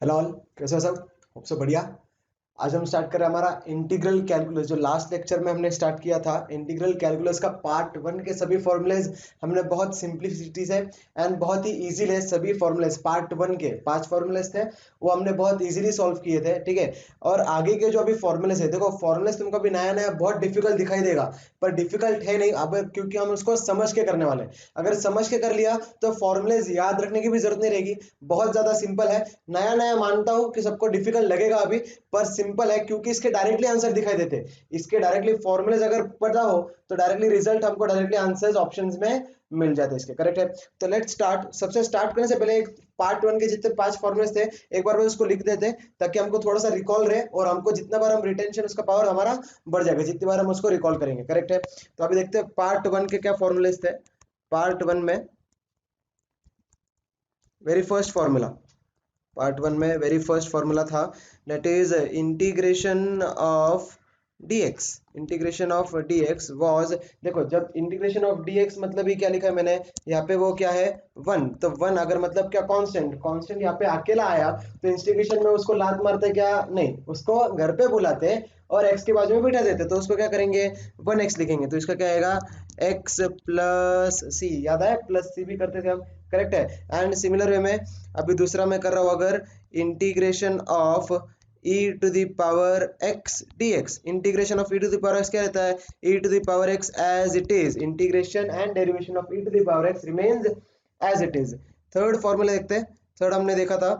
Hello all, कैसे हो सब? होप सब बढ़िया। आज हम स्टार्ट कर रहे हैं हमारा इंटीग्रल कैलकुलस। जो लास्ट लेक्चर में हमने स्टार्ट किया था इंटीग्रल कैलकुलस का पार्ट वन के सभी फॉर्मूलेज हमने बहुत सिंप्लिसिटी से एंड बहुत ही इजीली सभी फॉर्मूलेज पार्ट वन के 5 फॉर्मूलेज थे वो हमने बहुत इजीली सॉल्व किए थे, ठीक है। और आगे के जो अभी फॉर्मूलेज है, देखो फॉर्मूलेज तुमको अभी नया नया बहुत डिफिकल्ट दिखाई देगा, पर डिफिकल्ट है नहीं अब, क्योंकि हम उसको समझ के करने वाले हैं। अगर समझ के कर लिया तो फॉर्मूलेज याद रखने की भी जरूरत नहीं रहेगी, बहुत ज्यादा सिंपल है। नया नया मानता हूं कि सबको डिफिकल्ट लगेगा अभी, पर सिंपल है क्योंकि इसके डायरेक्टली आंसर दिखाई देते हैं। इसके डायरेक्टली फॉर्मूलेज अगर पता हो तो डायरेक्टली रिजल्ट हमको डायरेक्टली आंसर्स ऑप्शंस में मिल जाते हैं इसके, करेक्ट है। तो लेट्स स्टार्ट। सबसे स्टार्ट करने से पहले एक पार्ट वन के जितने 5 फॉर्मूलेज थे एक बार मैं उसको लिख देते हैं ताकि हमको थोड़ा सा रिकॉल रहे और हमको जितना बार हम रिटेंशन उसका पावर हमारा बढ़ जाएगा जितनी बार हम उसको रिकॉल करेंगे, करेक्ट है। तो अभी देखते हैं पार्ट वन के क्या फॉर्मूलेज थे। पार्ट वन में very first formula, part one में वेरी फर्स्ट फॉर्मूला था, that is integration of dx। Integration of dx was, देखो जब इंटीग्रेशन ऑफ dx मतलब ही क्या लिखा है मैंने यहाँ पे, वो क्या है 1। तो 1 अगर मतलब क्या कांस्टेंट, कांस्टेंट यहाँ पे अकेला आया तो इंटीग्रेशन में उसको लात मारते क्या नहीं, उसको घर पे बुलाते और x के बाजू में बिठा देते, तो उसको क्या करेंगे 1x लिखेंगे। तो इसका क्या आएगा x प्लस सी, याद है प्लस सी भी करते थे हम, करेक्ट है। एंड सिमिलर वे में अभी दूसरा मैं कर रहा हूँ, अगर integration of e to the power x dx, integration of e to the power x क्या रहता है e to the power x as it is, integration and derivation of e to the power x remains as it is. Third formula देखते हैं। Third हमने देखा था,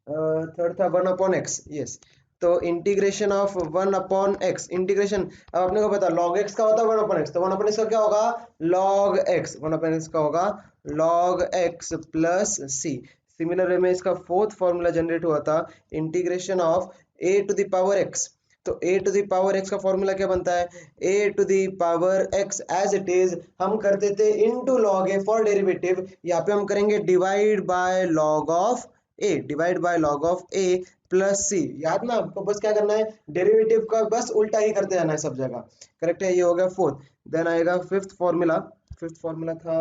third था 1 upon x, yes. तो integration of 1 upon x, integration अब अपने को पता लॉग एक्स का होता है 1 अपॉन एक्स, तो 1 अपॉन एक्स का क्या होगा लॉग एक्स, 1 अपॉन एक्स का होगा log x plus c. Similar way में इसका फोर्थ फॉर्मूला जनरेट हुआ था integration of a to the power x। तो a to the power x का फॉर्मूला क्या बनता है a to the power x as it is हम करते थे into log a for derivative, यहाँ पे हम करेंगे divide by log of a, divide by log of a plus c. याद ना आपको, बस क्या करना है डेरिवेटिव का बस उल्टा ही करते जाना है सब जगह, करेक्ट है। ये हो गया फोर्थ। देन आएगा फिफ्थ फॉर्मूला। फिफ्थ फॉर्मूला था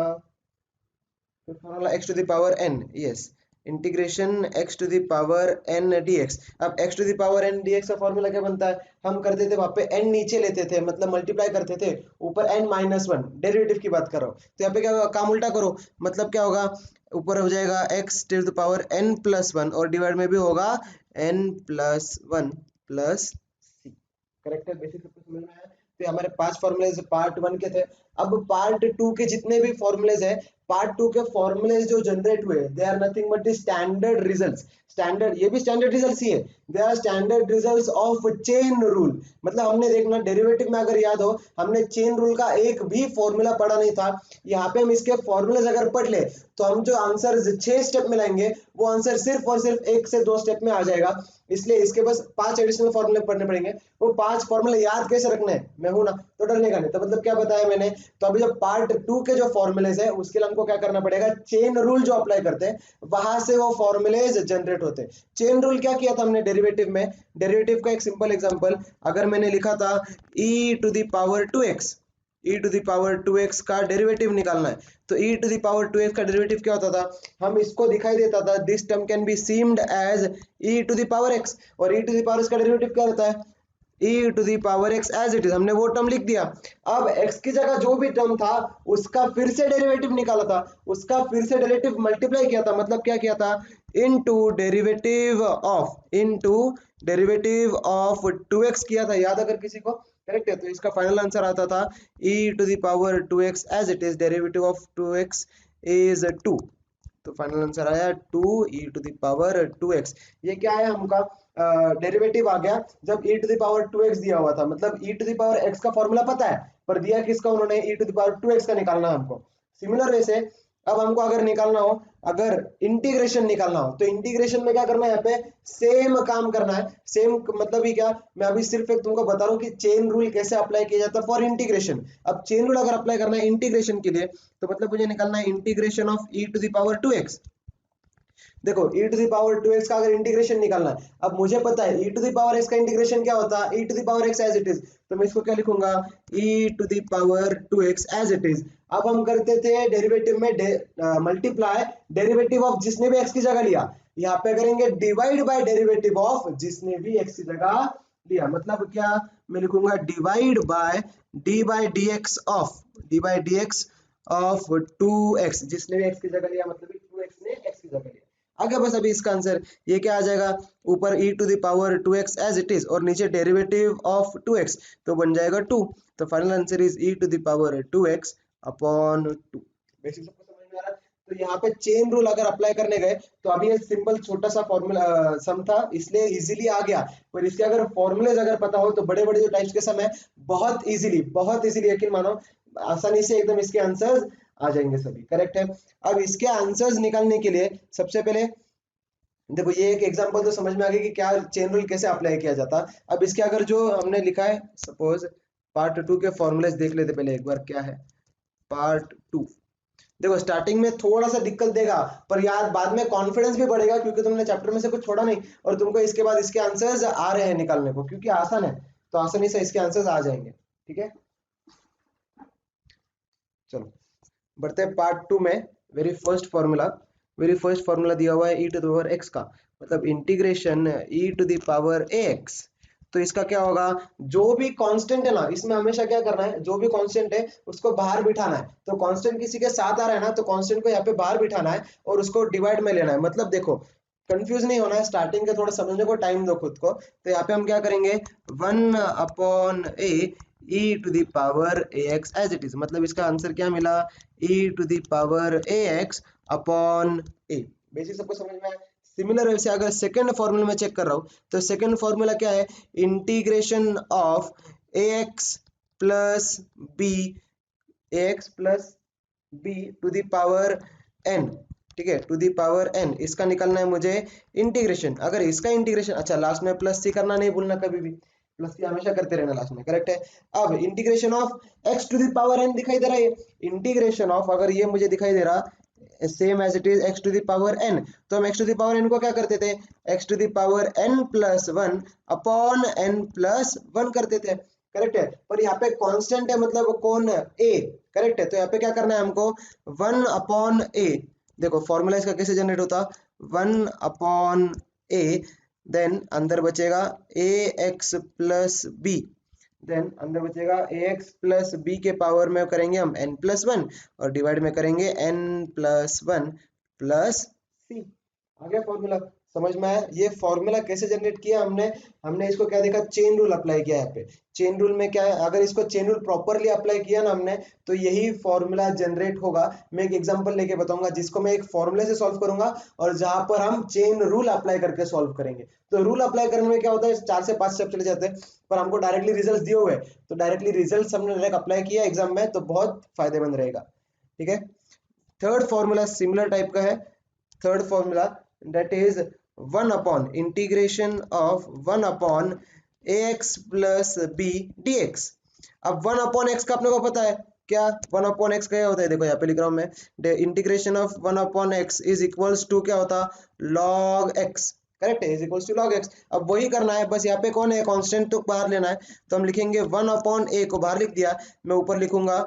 x to the power n, yes, integration x to the power n dx। अब x to the power n dx का फॉर्मूला क्या बनता है, हम करते थे वहां पे n नीचे लेते थे, मतलब मल्टीप्लाई करते थे, ऊपर n माइनस वन, डेरिवेटिव की बात कर रहा हूँ। तो यहाँ पे क्या होगा काम उल्टा करो, मतलब क्या होगा ऊपर हो जाएगा x to the power n plus one और डिवाइड में भी होगा n plus one plus c, correct है। बेसिक सबको समझ में आया। तो हमारे 5 फॉर्मूलेज पार्ट वन के थे। अब पार्ट टू के जितने भी फॉर्मूलेज है, पार्ट टू के फॉर्मूलेज जो जनरेट हुए they are nothing but the standard results. Standard, ये भी स्टैंडर्ड रिजल्ट्स ही है, they are standard results of chain rule. मतलब हमने देखना डेरिवेटिव में अगर याद हो हमने चेन रूल का एक भी फॉर्मूला पढ़ा नहीं था, यहाँ पे हम इसके फॉर्मूलेज अगर पढ़ ले तो हम जो आंसर 6 स्टेप में लाएंगे वो आंसर सिर्फ और सिर्फ 1 से 2 स्टेप में आ जाएगा। इसलिए इसके बस 5 एडिशनल फॉर्मूले पढ़ने पड़ेंगे। वो 5 फॉर्मूले याद कैसे रखने हैं, मैं हूं ना, तो डरने का नहीं। तो मतलब क्या बताया मैंने, तो अभी जो पार्ट टू के जो फॉर्मूलेज है उसके लिए हमको क्या करना पड़ेगा, चेन रूल जो अप्लाई करते हैं वहां से वो फॉर्मूलेज जनरेट होते हैं। चेन रूल क्या किया था हमने डेरिवेटिव में, डेरिवेटिव का एक सिंपल एग्जांपल, अगर मैंने लिखा था e to the power 2x, e to the power 2x का डेरिवेटिव निकालना है, तो e to the power 2x का डेरिवेटिव क्या होता था, हम इसको दिखाई देता था this term can be seemed as e to the power x, और e to the power x का डेरिवेटिव क्या रहता है e to the power x as it is, हमने वो टर्म लिख दिया। अब x की जगह जो भी टर्म था उसका फिर से डेरिवेटिव निकाला था, उसका फिर से डेरिवेटिव मल्टीप्लाई किया था, मतलब क्या किया था into derivative of, into derivative of 2x किया था, याद अगर किसी को, करेक्ट है। तो इसका फाइनल आंसर आता था e to the power 2x as it is, derivative of 2x is 2। तो फाइनल आंसर आया 2 e to the power 2x। ये क्या है हमका डेरिवेटिव आ गया जब e to the power 2x दिया हुआ था, मतलब e to the power x का फॉर्मूला पता है पर दिया किसका उन्होंने e to the power 2x का निकालना है हमको। सिमिलर वे से अब हमको अगर निकालना हो, अगर इंटीग्रेशन निकालना हो तो इंटीग्रेशन में क्या करना है, यहाँ पे सेम काम करना है। सेम मतलब ही क्या, मैं अभी सिर्फ एक तुमको बता रहा हूँ कि चेन रूल कैसे अप्लाई किया जाता है फॉर इंटीग्रेशन। अब चेन रूल अगर अप्लाई करना है इंटीग्रेशन के लिए तो मतलब मुझे निकालना है integration of e to the power 2x। देखो e to the power 2x का अगर इंटीग्रेशन निकालना है, अब मुझे पता है e to the power x का इंटीग्रेशन क्या होता है e to the power x as it is, तो मैं इसको क्या लिखूंगा e to the power 2x as it is. अब हम करते थे डेरिवेटिव में मल्टीप्लाई डेरिवेटिव ऑफ जिसने भी x की जगह लिया, यहाँ पे करेंगे डिवाइड बाय डेरिवेटिव ऑफ जिसने भी x की जगह लिया, मतलब क्या मैं लिखूंगा divide by d by d x of 2x, जिसने भी x की जगह लिया मतलब 2x ने x की जगह लिया। आगे बस अभी इसका आंसर ये क्या आ जाएगा, ऊपर e to the power 2x as it is और नीचे डेरिवेटिव ऑफ 2x तो बन जाएगा 2, तो final answer is e to the power 2x upon 2। Basic सबको समझ में आ रहा है? तो यहाँ पे चेन रूल अगर अप्लाई करने गए तो अभी ये सिंपल छोटा सा फॉर्मूला सम था इसलिए इजीली आ गया, पर इसके अगर फॉर्मूलेज अगर पता हो तो बड़े बड़े जो टाइप्स के सम है बहुत इजीली यकीन मानो आसानी से एकदम इसके आंसर्स आ जाएंगे सभी, करेक्ट है। अब इसके आंसर्स निकालने के लिए सबसे पहले देखो ये एक एग्जांपल तो समझ में आ गया कि क्या चेन रूल कैसे अप्लाई किया जाता। अब इसके अगर जो हमने लिखा है सपोज पार्ट 2 के फॉर्मूलेज देख लेते पहले एक बार क्या है पार्ट 2। देखो स्टार्टिंग में थोड़ा सा दिक्कत देगा पर यार बाद में कॉन्फिडेंस भी बढ़ेगा क्योंकि तुमने चैप्टर में से कुछ छोड़ा नहीं और तुमको इसके बाद इसके आंसर्स आ रहे हैं निकालने को क्योंकि आसान है तो आसानी से इसके आंसर्स आ जाएंगे, ठीक है। चलो बढ़ते हैं पार्ट 2 में। वेरी फर्स्ट फॉर्मूला दिया हुआ है e to the power x का, मतलब integration e to the power ax। तो इसका क्या होगा, जो भी कांस्टेंट है ना इसमें हमेशा क्या करना है, जो भी कांस्टेंट है उसको बाहर बिठाना है। तो कांस्टेंट किसी के साथ आ रहा है ना तो कांस्टेंट को यहाँ पे बाहर बिठाना है और उसको डिवाइड में लेना है। मतलब देखो कंफ्यूज नहीं होना है, स्टार्टिंग के थोड़ा समझने को टाइम दो खुद को। तो यहाँ पे हम क्या करेंगे 1 upon a e to the power ax as it is, मतलब इसका आंसर क्या मिला e to the power ax upon a। Basic सबको समझ में आया। सिमिलर वे से अगर सेकंड फॉर्मूला में चेक कर रहा हूं तो सेकंड फॉर्मूला क्या है, integration of ax plus b to the power n, ठीक है, टू द पावर n इसका निकालना है मुझे इंटीग्रेशन। अगर इसका इंटीग्रेशन, अच्छा लास्ट में प्लस सी करना नहीं भूलना कभी भी, प्लस सी हमेशा करते रहना लास्ट में, करेक्ट है। अब integration of x to the power n दिखाई दे रहा है, इंटीग्रेशन ऑफ अगर ये मुझे दिखाई दे रहा same as it is x to the power n, तो हम x to the power n को क्या करते थे, x to the power n plus 1 upon n plus 1 करते थे, करेक्ट है। पर यहाँ पे कांस्टेंट है मतलब कौन a, करेक्ट है। तो यहाँ पे क्या करना है हमको 1 अपॉन a, देखो फॉर्मूला इसका कैसे जनरेट होता 1 अपॉन a, देन अंदर बचेगा ax प्लस b, देन अंदर बचेगा ax प्लस b के पावर में करेंगे हम n प्लस 1 और डिवाइड में करेंगे n प्लस 1 प्लस c। आ गया फॉर्मूला, समझ में आया। ये फॉर्मूला कैसे जनरेट किया हमने इसको क्या देखा, चेन रूल अप्लाई किया। यहाँ पे चेन रूल में क्या है, अगर इसको चेन रूल प्रॉपरली अप्लाई किया ना हमने तो यही फॉर्मूला जनरेट होगा। मैं एक एग्जांपल लेके बताऊंगा जिसको मैं एक फॉर्मूले से सॉल्व करूंगा और जहां पर हम चेन रूल अप्लाई करके सॉल्व करेंगे। तो रूल अप्लाई करने में क्या होता है 4 से 5 स्टेप चले जाते हैं पर हमको डायरेक्टली रिजल्ट दिए हुए तो डायरेक्टली रिजल्ट हमने डायरेक्ट अप्लाई किया एग्जाम में तो बहुत फायदेमंद रहेगा, ठीक है। थर्ड फॉर्मूला सिमिलर टाइप का है, third formula that is 1 upon integration of 1 upon ax plus b dx। अब 1 upon x का अपने को पता है क्या, 1 upon x क्या होता है, देखो यहाँ पे लिख रहा हूं मैं integration of 1 upon x is equals to क्या होता log x, करेक्ट है, is equals to log x। अब वही करना है, बस यहाँ पे कौन है कांस्टेंट तो बाहर लेना है, तो हम लिखेंगे 1 upon a को बाहर लिख दिया, मैं ऊपर लिखूंगा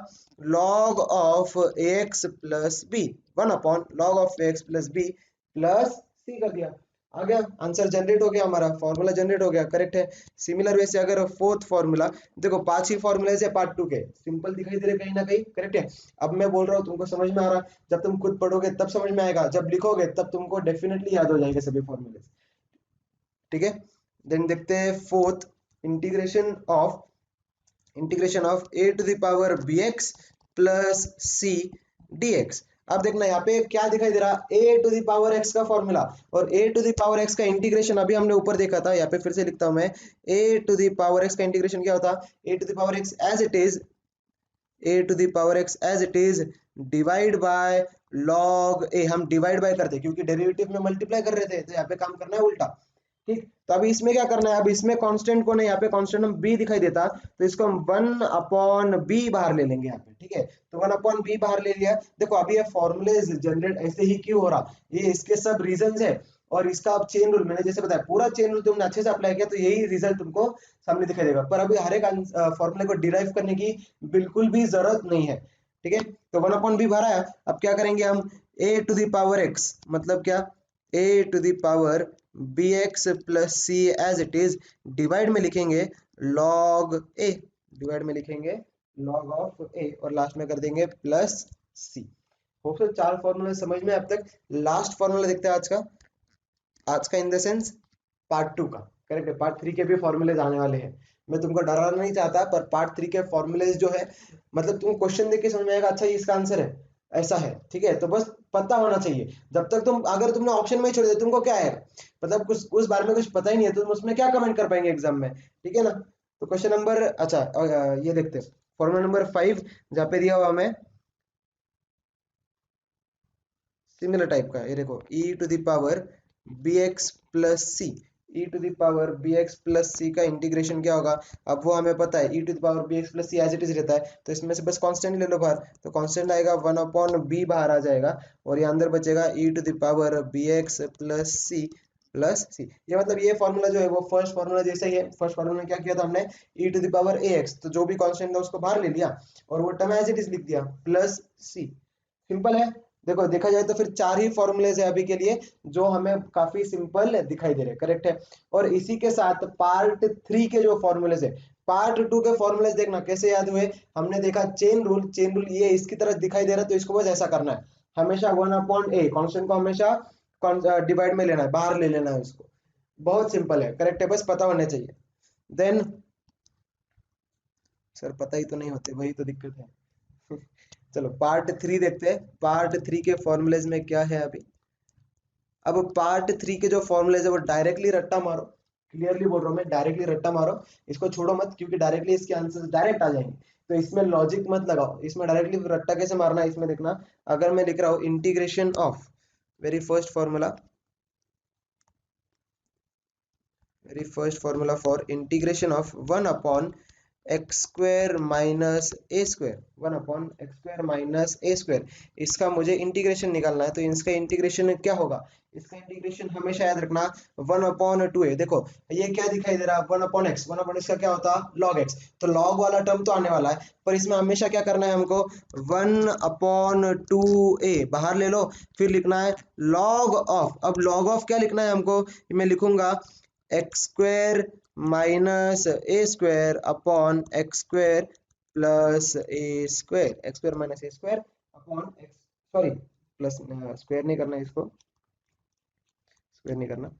log of ax plus b, 1 upon log of ax plus b plus c कर दिया, आ गया आंसर जनरेट हो गया, हमारा फॉर्मूला जनरेट हो गया, करेक्ट है। सिमिलर वे से अगर फोर्थ फॉर्मूला, देखो 5 ही फॉर्मूले से पार्ट 2 के सिंपल दिखाई दे रहे कहीं ना कहीं, करेक्ट है। अब मैं बोल रहा हूँ तुमको समझ में आ रहा, जब तुम खुद पढ़ोगे तब समझ में आएगा, जब लिखोगे तब तुमको डेफिनेटली याद हो जाएंगे सभी फॉर्मूले, ठीक है। देन देखते हैं fourth, integration of a to the power bx plus c dx। अब देखना यहाँ पे क्या दिखाई दे रहा, a to the power x का फॉर्मूला और a to the power x का इंटीग्रेशन अभी हमने ऊपर देखा था, यहाँ पे फिर से लिखता हूं मैं a to the power x का इंटीग्रेशन क्या होता, a to the power x as it is, a to the power x as it is divide by log a, हम डिवाइड बाय करते क्योंकि डेरिवेटिव में मल्टीप्लाई कर रहे थे तो यहाँ पे काम करना है उल्टा, ठीक। तो अभी इसमें क्या करना है, अब इसमें कांस्टेंट को नहीं, यहाँ पे कांस्टेंट हम b दिखाई देता तो इसको हम 1 अपॉन b बाहर ले लेंगे यहाँ पे, ठीक है। तो 1 अपॉन b बाहर ले लिया। देखो अभी ये फॉर्मूले जनरेट ऐसे ही क्यों हो रहा, ये इसके सब रीजंस है और इसका अब चेन रूल मैंने जैसे बताया पूरा चेन रूल तुमने अच्छे से अप्लाई किया तो यही रिजल्ट तुमको सामने दिखाई देगा। पर अभी हर एक फॉर्मूले को डिराइव करने की बिल्कुल भी जरूरत नहीं है, ठीक है। तो 1 अपॉन b भरा है, अब क्या करेंगे हम a to the power x, मतलब क्या a to the power b x plus c as it is, divide में लिखेंगे लॉग ए, डिवाइड में लिखेंगे लॉग ऑफ ए और लास्ट में कर देंगे प्लस सी। होप सो 4 फॉर्मूले समझ में अब तक। लास्ट फॉर्मूला देखते हैं आज का इन द सेंस पार्ट 2 का। करेक्ट है, पार्ट 3 के भी फॉर्मूलेज आने वाले हैं। मैं तुमको डराना नहीं चाहता, पर पार्ट 3 के फॉर्मूलेज जो है मतलब तुम क्वेश्चन देख के समझ में आएगा अच्छा ये इसका आंसर है, ऐसा है। ठीक है, तो बस पता होना चाहिए। जब तक तुम अगर तुमने ऑप्शन में ही छोड़ दिया तुमको क्या है, मतलब कुछ उस बारे में कुछ पता ही नहीं है, तो तुम उसमें क्या कमेंट कर पाएंगे एग्जाम में। ठीक है ना। तो क्वेश्चन नंबर अच्छा ये देखते हैं फॉर्मूला नंबर 5 जहाँ पे दिया हुआ हमें सिमिलर टाइप का। ये देखो e to the power bx plus c, e to the power bx plus c का इंटीग्रेशन क्या होगा। अब वो हमें पता है e to the power bx plus c as it is रहता है, तो इसमें से बस कांस्टेंट ले लो बाहर, तो कांस्टेंट आएगा 1/b बाहर आ जाएगा और ये अंदर बचेगा e to the power bx plus c plus c. ये मतलब ये फॉर्मूला जो है वो फर्स्ट फॉर्मूला जैसा ही है। फर्स्ट फॉर्मूला में क्या किया था हमने, e to the power ax, तो जो भी कांस्टेंट था उसको बाहर ले लिया और वो टर्म एज इट इज लिख दिया प्लस सी। सिंपल है। देखो देखा जाए तो फिर 4 ही फॉर्मूलेज है अभी के लिए जो हमें काफी सिंपल दिखाई दे रहे हैं। करेक्ट है। और इसी के साथ पार्ट 3 के जो फॉर्मूलेज है, पार्ट 2 के फॉर्मूलेज देखना कैसे याद हुए। हमने देखा चेन रूल, चेन रूल ये इसकी तरह दिखाई दे रहा है तो इसको बस ऐसा करना है, हमेशा 1/a कांस्टेंट को हमेशा डिवाइड में लेना है, बाहर ले लेना है उसको। बहुत सिंपल है। करेक्ट है, बस पता होना चाहिए। देन सर पता ही तो नहीं होते, वही तो दिक्कत है। चलो पार्ट 3 देखते हैं। पार्ट 3 के फॉर्मूलेज में क्या है अभी। अब पार्ट 3 के जो फॉर्मूलेज है वो डायरेक्टली रट्टा मारो। क्लियरली बोल रहा हूं मैं, डायरेक्टली रट्टा मारो, इसको छोड़ो मत, क्योंकि डायरेक्टली इसके आंसर्स डायरेक्ट आ जाएंगे। तो इसमें लॉजिक मत लगाओ, इसमें डायरेक्टली रट्टा कैसे मारना है इसमें देखना। अगर मैं लिख रहा हूं integration of very first formula for integration of 1/x² minus a square, 1/x² minus a square, इसका मुझे इंटीग्रेशन निकालना है। तो इसका इंटीग्रेशन क्या होगा, इसका इंटीग्रेशन हमेशा याद रखना 1/2a। देखो ये क्या दिखाई दे रहा है 1/x, 1/x का क्या होता है log x, तो log वाला टर्म तो आने वाला है, पर इसमें हमेशा क्या करना है हमको 1/2a बाहर ले लो, फिर लिखना है log ऑफ। अब log ऑफ क्या लिखना है हमको, मैं लिखूंगा x² minus a square upon x² plus a square, x² minus a square upon x, sorry plus square नहीं करना, इसको स्क्वायर नहीं करना,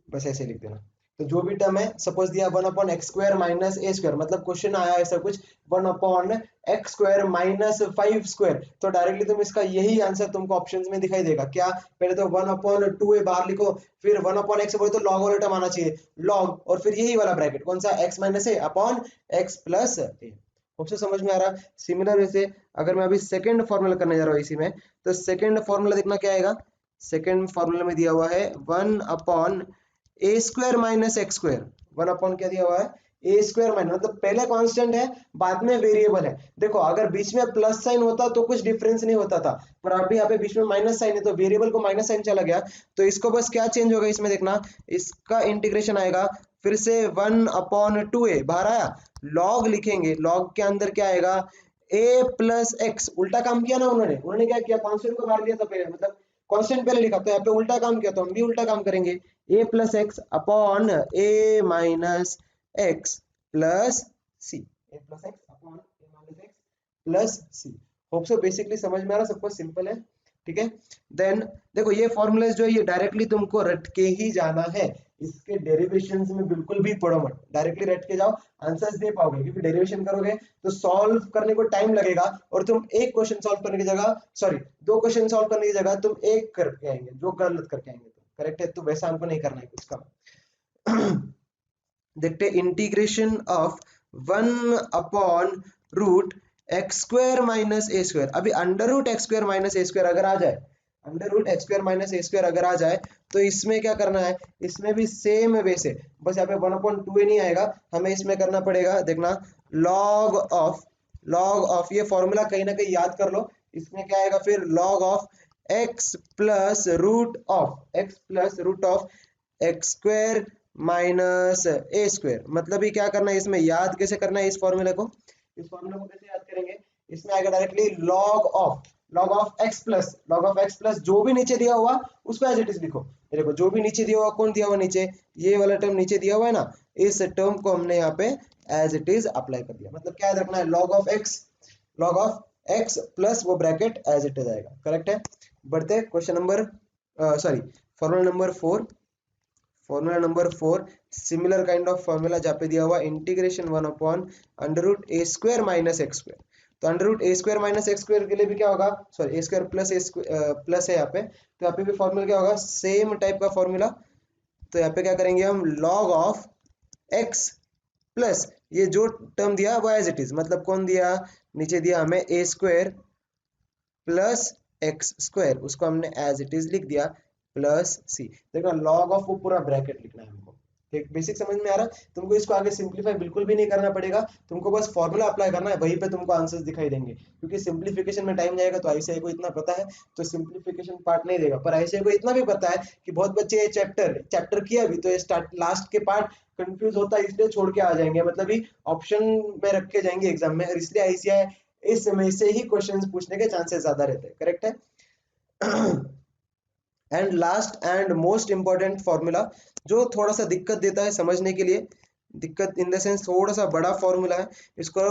बस ऐसे लिख देना। तो जो भी टर्म है सपोज दिया 1/x² माइनस ए स्क्वायर, मतलब क्वेश्चन आया ऐसा कुछ 1/x² माइनस 5 स्क्वायर, तो डायरेक्टली तुम इसका यही आंसर तुमको ऑप्शंस में दिखाई देगा। क्या, पहले तो 1/2a बाहर लिखो, फिर 1/x बोले तो log वाला टर्म आना चाहिए log, और फिर यही वाला ब्रैकेट कौन सा x माइनस ए अपॉन x प्लस ए। आपसे समझ में आ रहा। सिमिलर वैसे अगर मैं अभी सेकंड फॉर्मूला करने जा रहा हूँ इसी में, तो सेकंड फॉर्मूला देखना क्या आएगा। सेकंड फॉर्मूला में दिया हुआ है 1/a² माइनस x², 1 क्या दिया हुआ है a² माइनस, मतलब पहले कांस्टेंट है बाद में वेरिएबल है। देखो अगर बीच में प्लस साइन होता तो कुछ डिफरेंस नहीं होता था, पर अभी यहाँ पे बीच में माइनस साइन है तो वेरिएबल को माइनस साइन चला गया, तो इसको बस क्या चेंज होगा इसमें देखना, इसका इंटीग्रेशन आएगा फिर से 1/2a बाहर आया, log लिखेंगे, log के अंदर क्या आएगा a प्लस एक्स, उल्टा काम किया ना उन्होंने क्या किया, कांस्टेंट को बाहर लिया था पहले, मतलब कांस्टेंट पहले लिखा, तो यहाँ पे उल्टा काम किया, तो हम भी उल्टा काम करेंगे, a plus x upon a minus x plus c, a plus x upon a minus x plus c. Hope so basically समझ में आ रहा, सबको सिंपल है। ठीक है। देन देखो ये फॉर्मूलाज जो है ये डायरेक्टली तुमको रट के ही जाना है, इसके डेरिवेशंस में बिल्कुल भी पढ़ो मत, डायरेक्टली रट के जाओ, आंसर्स दे पाओगे, क्योंकि डेरिवेशन करोगे तो सॉल्व करने को टाइम लगेगा, और तुम एक क्वेश्चन सॉल्व करने की जगह, सॉरी 2 क्वेश्चन सॉल्व करने की जगह तुम एक करके आएंगे, जो गलत करके आएंगे। तो करेक्ट है, तो वैसा हमको नहीं करना है कुछ काम। देखते integration of 1/√x² minus a square, अभी √x² माइनस ए स्क्वायर अगर आ जाए, √x² माइनस ए स्क्वायर अगर आ जाए, तो इसमें क्या करना है, इसमें भी सेम वे से, बस यहाँ पे 1/2a नहीं आएगा, हमें इसमें करना पड़ेगा देखना log ऑफ ये फॉर्मूला कहीं ना कहीं याद कर लो, इसमें क्या आएगा फिर log of x plus root of x² minus a square, मतलब ही क्या करना है इसमें, याद कैसे करना है इस फॉर्मूले को, कैसे याद करेंगे, इसमें आएगा directly log of log of x plus जो भी नीचे दिया हुआ उसको एज इट इज लिखो। ये देखो जो भी नीचे दिया हुआ, कौन दिया हुआ नीचे, ये वाला टर्म नीचे दिया हुआ है ना, इस टर्म को हमने यहाँ पे एज इट इज अप्लाई कर दिया। मतलब क्या याद रखना है, लॉग ऑफ एक्स प्लस वो ब्रैकेट एज इट इज आएगा। करेक्ट है। बढ़ते question number sorry formula number 4। Formula number 4 similar kind of formula जहाँ पे दिया हुआ इंटीग्रेशन 1 अपॉन अंडर रूट ए स्क्वायर माइनस एक्स स्क्वायर। तो अंडर रूट ए स्क्वायर माइनस एक्स स्क्वायर के लिए भी क्या होगा, सॉरी ए स्क्वायर प्लस प्लस है यहाँ पे, तो यहाँ पे भी फॉर्मूला क्या होगा, सेम टाइप का फॉर्मूला। तो यहाँ पे क्या करेंगे हम, लॉग ऑफ एक्स प्लस ये जो टर्म दिया वो एज इट इज, मतलब कौन दिया, नीचे दिया हमें ए स्क्वायर प्लस एक्स स्क्वायर, उसको हमने एज इट इज लिख दिया प्लस सी। देखना लॉग ऑफ वो पूरा ब्रैकेट लिखना है हमको। ठीक, बेसिक समझ में आ रहा है तुमको, इसको आगे सिंपलीफाई बिल्कुल भी नहीं करना पड़ेगा, तुमको बस फॉर्मूला अप्लाई करना है, वहीं पे तुमको आंसर्स दिखाई देंगे। क्योंकि सिंपलीफिकेशन में टाइम जाएगा, तो आईसीआई को इतना पता है तो सिंपलीफिकेशन पार्ट नहीं देगा, पर आईसीआई को इतना भी पता है कि बहुत बच्चे चैप्टर किया भी तो स्टार्ट लास्ट के पार्ट कंफ्यूज होता है, इसलिए छोड़ के आ जाएंगे, मतलब ही ऑप्शन में रख के जाएंगे एग्जाम में, और इसलिए आईसीआई इस समय से ही क्वेश्चंस पूछने के चांसेस ज्यादा रहते हैं। करेक्ट है। And last and most important formula जो थोड़ा सा दिक्कत देता है समझने के लिए, दिक्कत इन द सेंस थोड़ा सा बड़ा फॉर्मूला है, इसको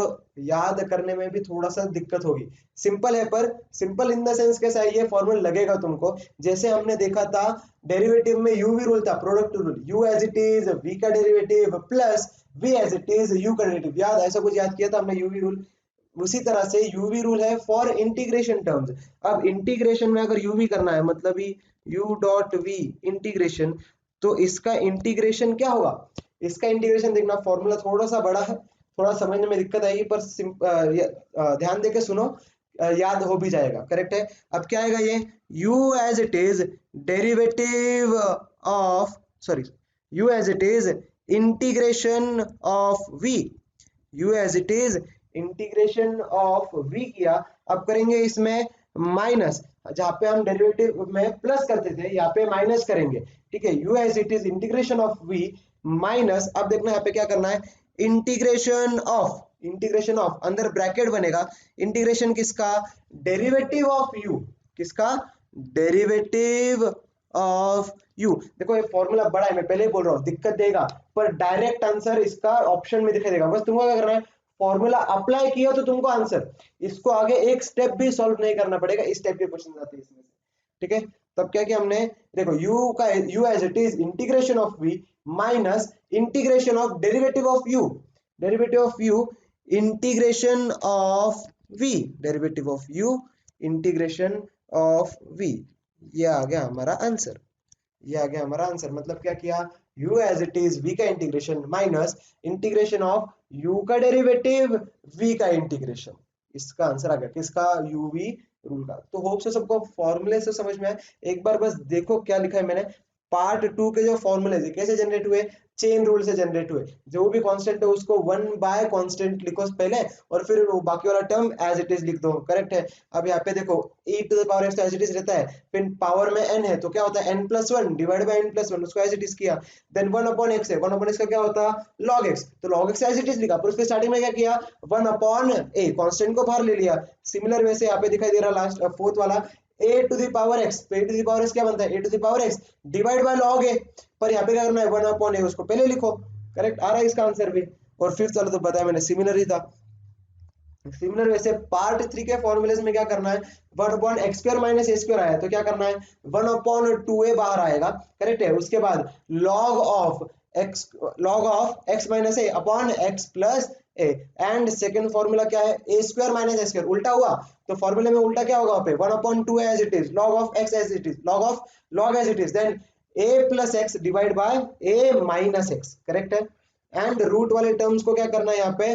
याद करने में भी थोड़ा सा दिक्कत होगी। सिंपल है, पर सिंपल इन द सेंस कैसा है, ये फॉर्मूला लगेगा तुमको जैसे हमने देखा था डेरिवेटिव में यू वी रूल था, product rule, u as it is v का derivative plus v as it is u का डेरिवेटिव, याद ऐसा कुछ याद किया था हमने यू वी रूल। उसी तरह से यूवी रूल है फॉर इंटीग्रेशन टर्म्स। अब इंटीग्रेशन में अगर यूवी करना है, मतलब यू डॉट वी इंटीग्रेशन, तो इसका इंटीग्रेशन क्या होगा, इसका इंटीग्रेशन देखना, फॉर्मूला थोड़ा सा बड़ा है, थोड़ा समझने में दिक्कत आएगी, पर ध्यान देके सुनो, याद हो भी जाएगा। करेक्ट है। अब क्या आएगा ये, u as it is derivative of, sorry u as it is integration of v, u as it is integration of v किया। अब करेंगे इसमें माइनस, जहां पे हम डेरिवेटिव में प्लस करते थे यहाँ पे माइनस करेंगे। ठीक है, u as it is integration of v minus, अब देखना यहाँ पे क्या करना है, इंटीग्रेशन ऑफ अंदर ब्रैकेट बनेगा, इंटीग्रेशन किसका, डेरिवेटिव ऑफ u, किसका, डेरिवेटिव ऑफ u। देखो ये फॉर्मूला बड़ा है, मैं पहले ही बोल रहा हूँ दिक्कत देगा, पर डायरेक्ट आंसर इसका ऑप्शन में दिखाई देगा। बस तुमको क्या करना है, फॉर्मूला अप्लाई किया तो तुमको आंसर, इसको आगे एक स्टेप भी सॉल्व नहीं करना पड़ेगा, इस टाइप के क्वेश्चन आते हैं इसमें से। ठीक है, तब क्या किया हमने, देखो u as it is integration of v minus integration of derivative of u, derivative of u integration of v, derivative of u integration of v, ये आ गया हमारा आंसर, ये आ गया हमारा आंसर। मतलब क्या किया, u as it is v का integration minus integration of u का डेरिवेटिव v का इंटीग्रेशन, इसका आंसर आ गया किसका, uv रूल का। तो होप से सबको फॉर्मूले से समझ में आए। एक बार बस देखो क्या लिखा है मैंने, पार्ट 2 के जो फॉर्मूले कैसे जनरेट हुए, चेन रूल से जनरेट हुए, जो भी कांस्टेंट है उसको 1 बाय कांस्टेंट लिखो पहले, और फिर वो बाकी वाला टर्म एज इट इज लिख दो। करेक्ट है। अब यहाँ पे देखो e to the power x as it is रहता है, फिर पावर में n है तो क्या होता है n+1 डिवाइड बाय n+1, उसको एज इट इज किया। देन 1 अपॉन x है, 1 अपॉन x का क्या होता है log x, तो log x as it is लिखा, पर उसके स्टार्टिंग में क्या किया 1 अपॉन a, कांस्टेंट को बाहर ले लिया। सिमिलर वे से यहाँ पे दिखाई दे रहा लास्ट फोर्थ वाला a to the power x, तो a to the power x क्या बनता है a to the power x divide by log a, पर यहाँ पे क्या करना है 1 अपॉन a, उसको पहले लिखो। करेक्ट आ रहा है इसका आंसर भी। और फिफ्थ वाला तो बताया मैंने सिमिलर ही था। सिमिलर वैसे पार्ट 3 के फॉर्मूलेस में क्या करना है, 1 upon x square minus a square आया तो क्या करना है 1 अपॉन 2a बाहर आएगा। करेक्ट है। उसके बाद log of x minus A upon x plus A, and second formula क्या है ए स्क्वायर माइनस ए स्क्वायर, उल्टा हुआ तो फॉर्मूले में उल्टा क्या होगा वहां पे 1 upon 2 as it is, log of x as it is, log as it is, then a plus x divide by a minus x. Correct है। एंड रूट वाले टर्म्स को क्या करना है यहाँ पे,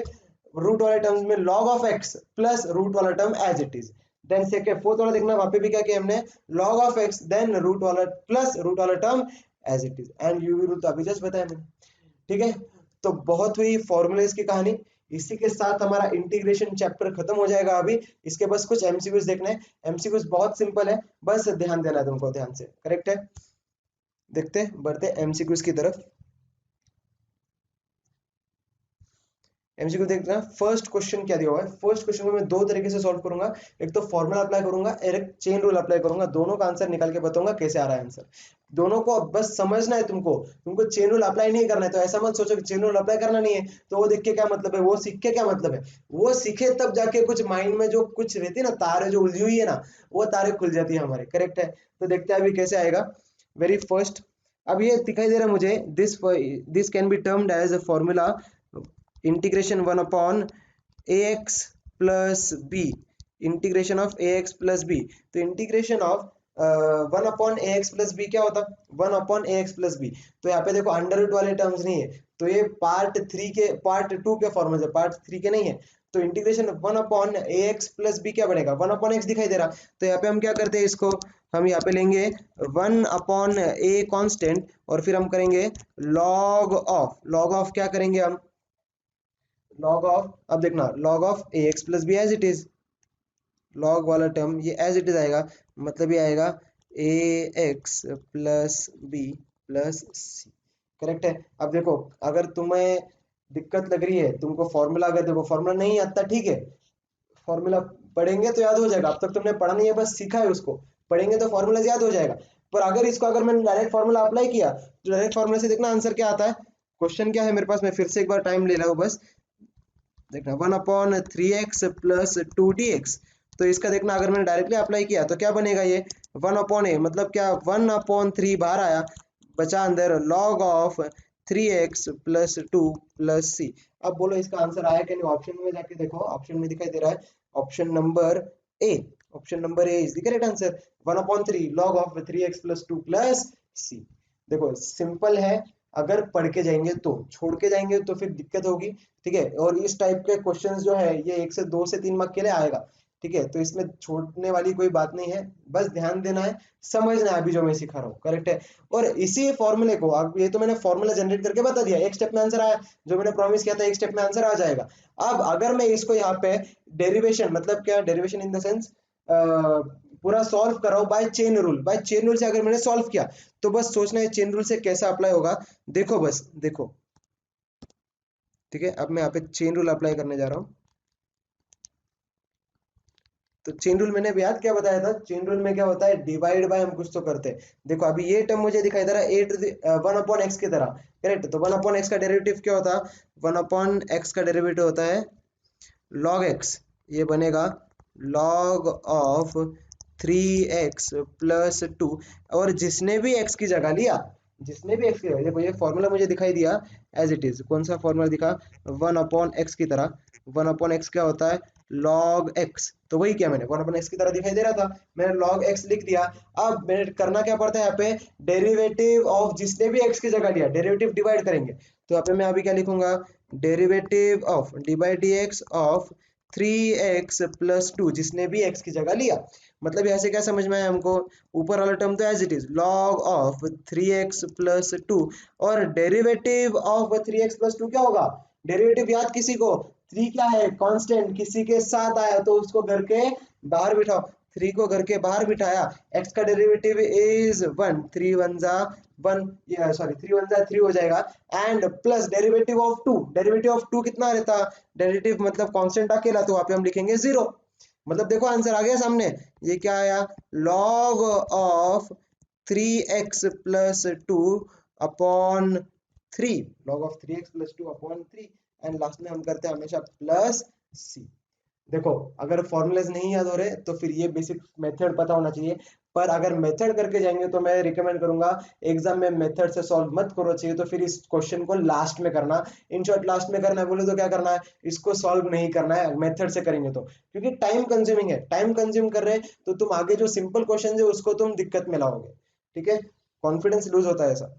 रूट वाले टर्म्स में log of x plus root वाला term as it is. Then second fourth वाला देखना, वहां पे भी क्या किया हमने log of x then root वाला प्लस रूट वाला term as it is, and u v rule तो अभी जस्ट बताया मैंने। ठीक है, तो बहुत हुई फॉर्मूलेस की कहानी। इसी के साथ हमारा इंटीग्रेशन चैप्टर खत्म हो जाएगा। अभी इसके बस कुछ एमसीक्यूज देखने हैं। एमसीक्यूज बहुत सिंपल है, बस ध्यान देना है तुमको, ध्यान से। करेक्ट है। देखते बढ़ते एमसीक्यूज की तरफ। एमसीक्यू देखना, फर्स्ट क्वेश्चन क्या दिया हुआ है। फर्स्ट क्वेश्चन को मैं दो तरीके से सॉल्व करूंगा, एक तो फॉर्मूला अप्लाई करूंगा और एक चेन रूल अप्लाई करूंगा, दोनों का आंसर निकाल के बताऊंगा कैसे आ रहा है आंसर। दोनों को बस समझना है तुमको, तुमको चेन रूल अप्लाई नहीं करना है। तो ऐसा मत सोचो कि चेन रूल अप्लाई करना नहीं है तो वो देख के क्या मतलब है, वो सीख के क्या मतलब है। वो सीखे तब जाके कुछ माइंड में जो कुछ रहती है ना, तारे जो उलझी हुई है ना, वो तारे खुल जाती है हमारे। करेक्ट है, तो देखते हैं अभी कैसे आएगा। वेरी फर्स्ट, अब ये दिखाई दे रहा है मुझे, this can be termed as a formula integration 1 upon a x plus b, integration of a x plus b. तो integration of 1 upon a x plus b क्या होता है, 1 upon a x plus b. तो यहाँ पे देखो under root वाले terms नहीं है, तो ये पार्ट टू के फॉर्मूले, पार्ट थ्री के नहीं है। तो integration 1 upon a x plus b क्या बनेगा, 1 अपॉन एक्स दिखाई दे रहा। तो यहाँ पे हम क्या करते हैं, इसको हम यहाँ पे लेंगे 1 अपॉन ए कांस्टेंट और फिर हम करेंगे लॉग ऑफ क्या करेंगे हम, लॉग ऑफ, अब देखना log of a x plus b as it is, log वाला टर्म ये एज इट इज आएगा, मतलब ये आएगा a x plus b plus c. Correct है। अब देखो, अगर तुम्हें दिक्कत लग रही है, तुमको फॉर्मूला, अगर देखो फॉर्मूला नहीं आता, ठीक है, फॉर्मूला पढ़ेंगे तो याद हो जाएगा। अब तक तुमने पढ़ा नहीं है, बस सीखा है उसको, पढ़ेंगे तो फॉर्मूला याद हो जाएगा। पर अगर इसको, अगर मैंने डायरेक्ट फॉर्मूला अप्लाई किया तो डायरेक्ट फॉर्मूला से देखना आंसर क्या आता है। क्वेश्चन क्या है मेरे पास, मैं फिर से एक बार टाइम ले रहा हूँ बस, देखना 1 अपॉन 3x प्लस 2dx। तो इसका देखना, अगर मैंने डायरेक्टली अप्लाई किया तो क्या बनेगा, ये 1 अपॉन ए, मतलब क्या 1 अपॉन 3 बाहर आया, बचा अंदर log of 3x plus 2 plus c. अब बोलो इसका आंसर आया कि नहीं, ऑप्शन में जाके देखो, ऑप्शन में दिखाई दे रहा है option number a, option number a is the correct answer, 1 upon 3 log of 3x plus 2 plus c. देखो सिंपल है, अगर पढ़ के जाएंगे तो, छोड़ के जाएंगे तो फिर दिक्कत होगी। ठीक है, और इस टाइप के क्वेश्चंस जो है ये 1 से 2 से 3 मार्क के लिए आएगा। ठीक है, तो इसमें छोड़ने वाली कोई बात नहीं है, बस ध्यान देना है, समझना है अभी जो मैं सिखा रहा हूँ। करेक्ट है, और इसी फॉर्मूले को, अब ये तो मैंने फॉर्मूला जनरेट करके बता दिया, एक स्टेप में आंसर आया, जो मैंने प्रॉमिस किया था एक स्टेप में आंसर आ जाएगा। अब अगर मैं इसको यहाँ पे डेरिवेशन, मतलब क्या डेरिवेशन इन द सेंस, पूरा सॉल्व कर रहा हूँ by chain rule, by chain rule से अगर मैंने सॉल्व किया तो बस सोचना है चेन रूल से कैसा अप्लाई होगा। देखो बस देखो, ठीक है, अब मैं यहाँ पे चेन रूल अप्लाई करने जा रहा हूँ। तो चेन रूल मैंने याद क्या बताया था, चेन रूल में क्या होता है, डिवाइड बाय हम कुछ तो करते हैं। देखो अभी ये टर्म मुझे दिखाई दे रहा है 1 अपॉन एक्स की तरह। करेक्ट, तो 1 अपॉन एक्स का डेरिवेटिव क्या होता है, 1 अपॉन एक्स का डेरिवेटिव होता है लॉग एक्स, ये बनेगा लॉग ऑफ 3x प्लस 2। और जिसने भी x की जगह लिया, जिसने भी x की जगह, देखो ये फॉर्मूला मुझे दिखाई दिया एज इट इज, कौन सा फॉर्मूला दिखा, 1 अपॉन एक्स की तरह। 1 अपॉन एक्स क्या होता है, लॉग एक्स, तो वही क्या मैंने 1 अपॉन एक्स की तरह दिखाई दे रहा था, मैंने लॉग एक्स लिख दिया। अब मैंने करना क्या पड़ता है यहाँ पे, डेरिवेटिव ऑफ जिसने भी x की जगह लिया, डेरिवेटिव डिवाइड करेंगे। तो यहाँ पे मैं अभी क्या लिखूंगा, derivative of D by d x of 3x plus 2, जिसने भी x की जगह लिया। मतलब यहाँ से क्या समझ में आया हमको, ऊपर वाला टर्म तो as it is log of 3x plus 2, और डेरिवेटिव ऑफ 3x प्लस 2 क्या होगा, डेरिवेटिव याद किसी को, 3 क्या है कांस्टेंट, किसी के साथ आया तो उसको घर के बाहर बिठाओ, 3 को घर के बाहर बिठाया, x का डेरिवेटिव इज 1, 3 1 जा 1, सॉरी 3 1 जा 3 हो जाएगा, and plus derivative of 2, derivative of 2 कितना रहता, डेरिवेटिव मतलब कांस्टेंट अकेला, तो वहां पे हम लिखेंगे 0। मतलब देखो आंसर आ गया सामने, ये क्या आया, log of 3x plus 2 upon 3, log of 3x plus 2 upon 3, and last में हम करते हैं हमेशा प्लस सी। देखो अगर फॉर्मूलेज नहीं याद हो रहे तो फिर ये बेसिक मेथड पता होना चाहिए, पर अगर मेथड करके जाएंगे तो मैं रिकमेंड करूंगा एग्जाम में मेथड से सॉल्व मत करो, चाहिए तो फिर इस क्वेश्चन को लास्ट में करना। इन शॉर्ट लास्ट में करना है बोले तो क्या करना है, इसको सॉल्व नहीं करना है, मेथड से करेंगे तो, क्योंकि टाइम कंज्यूमिंग है, टाइम कंज्यूम कर रहे हैं तो तुम आगे जो सिंपल क्वेश्चन है उसको तुम दिक्कत में लाओगे। ठीक है, कॉन्फिडेंस लूज होता है ऐसा।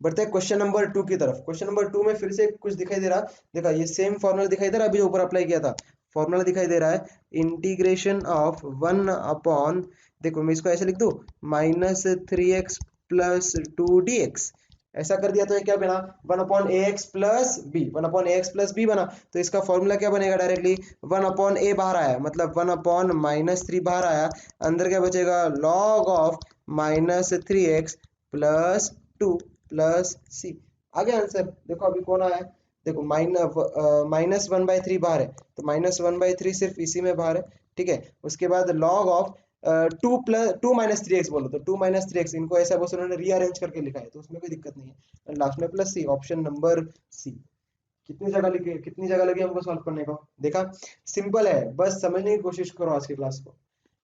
बढ़ते हैं क्वेश्चन नंबर 2 की तरफ। क्वेश्चन नंबर 2 में फिर से कुछ दिखाई दे रहा, देखा ये सेम फॉर्मूला दिखाई दे रहा है अभी जो ऊपर अप्लाई किया था, फॉर्मूला दिखाई दे रहा है इंटीग्रेशन ऑफ 1 अपॉन, देखो मैं इसको ऐसे लिख दूं, माइनस 3x प्लस 2dx, ऐसा कर दिया तो ये क्या बना, 1 upon a x plus B, 1 upon a x plus B बना। तो इसका फॉर्मूला क्या बनेगा, डायरेक्टली 1 अपॉन ए बाहर आया, मतलब 1 अपॉन माइनस 3 बाहर आया, अंदर क्या बचेगा, log of minus 3x plus 2 plus c. आगे आंसर देखो अभी कौन आया है, देखो -1/3 बाहर है, तो -1/3 सिर्फ इसी में बाहर है, ठीक है। उसके बाद log ऑफ 2 - 3x बोलो, तो 2 - 3x, इनको ऐसा बस उन्होंने रीअरेंज करके लिखा है, तो उसमें कोई दिक्कत नहीं है। लास्ट में प्लस सी, ऑप्शन नंबर सी। कितनी जगह लगी हमको सॉल्व करने को, देखा, सिंपल है, बस समझने की कोशिश करो आज की क्लास को,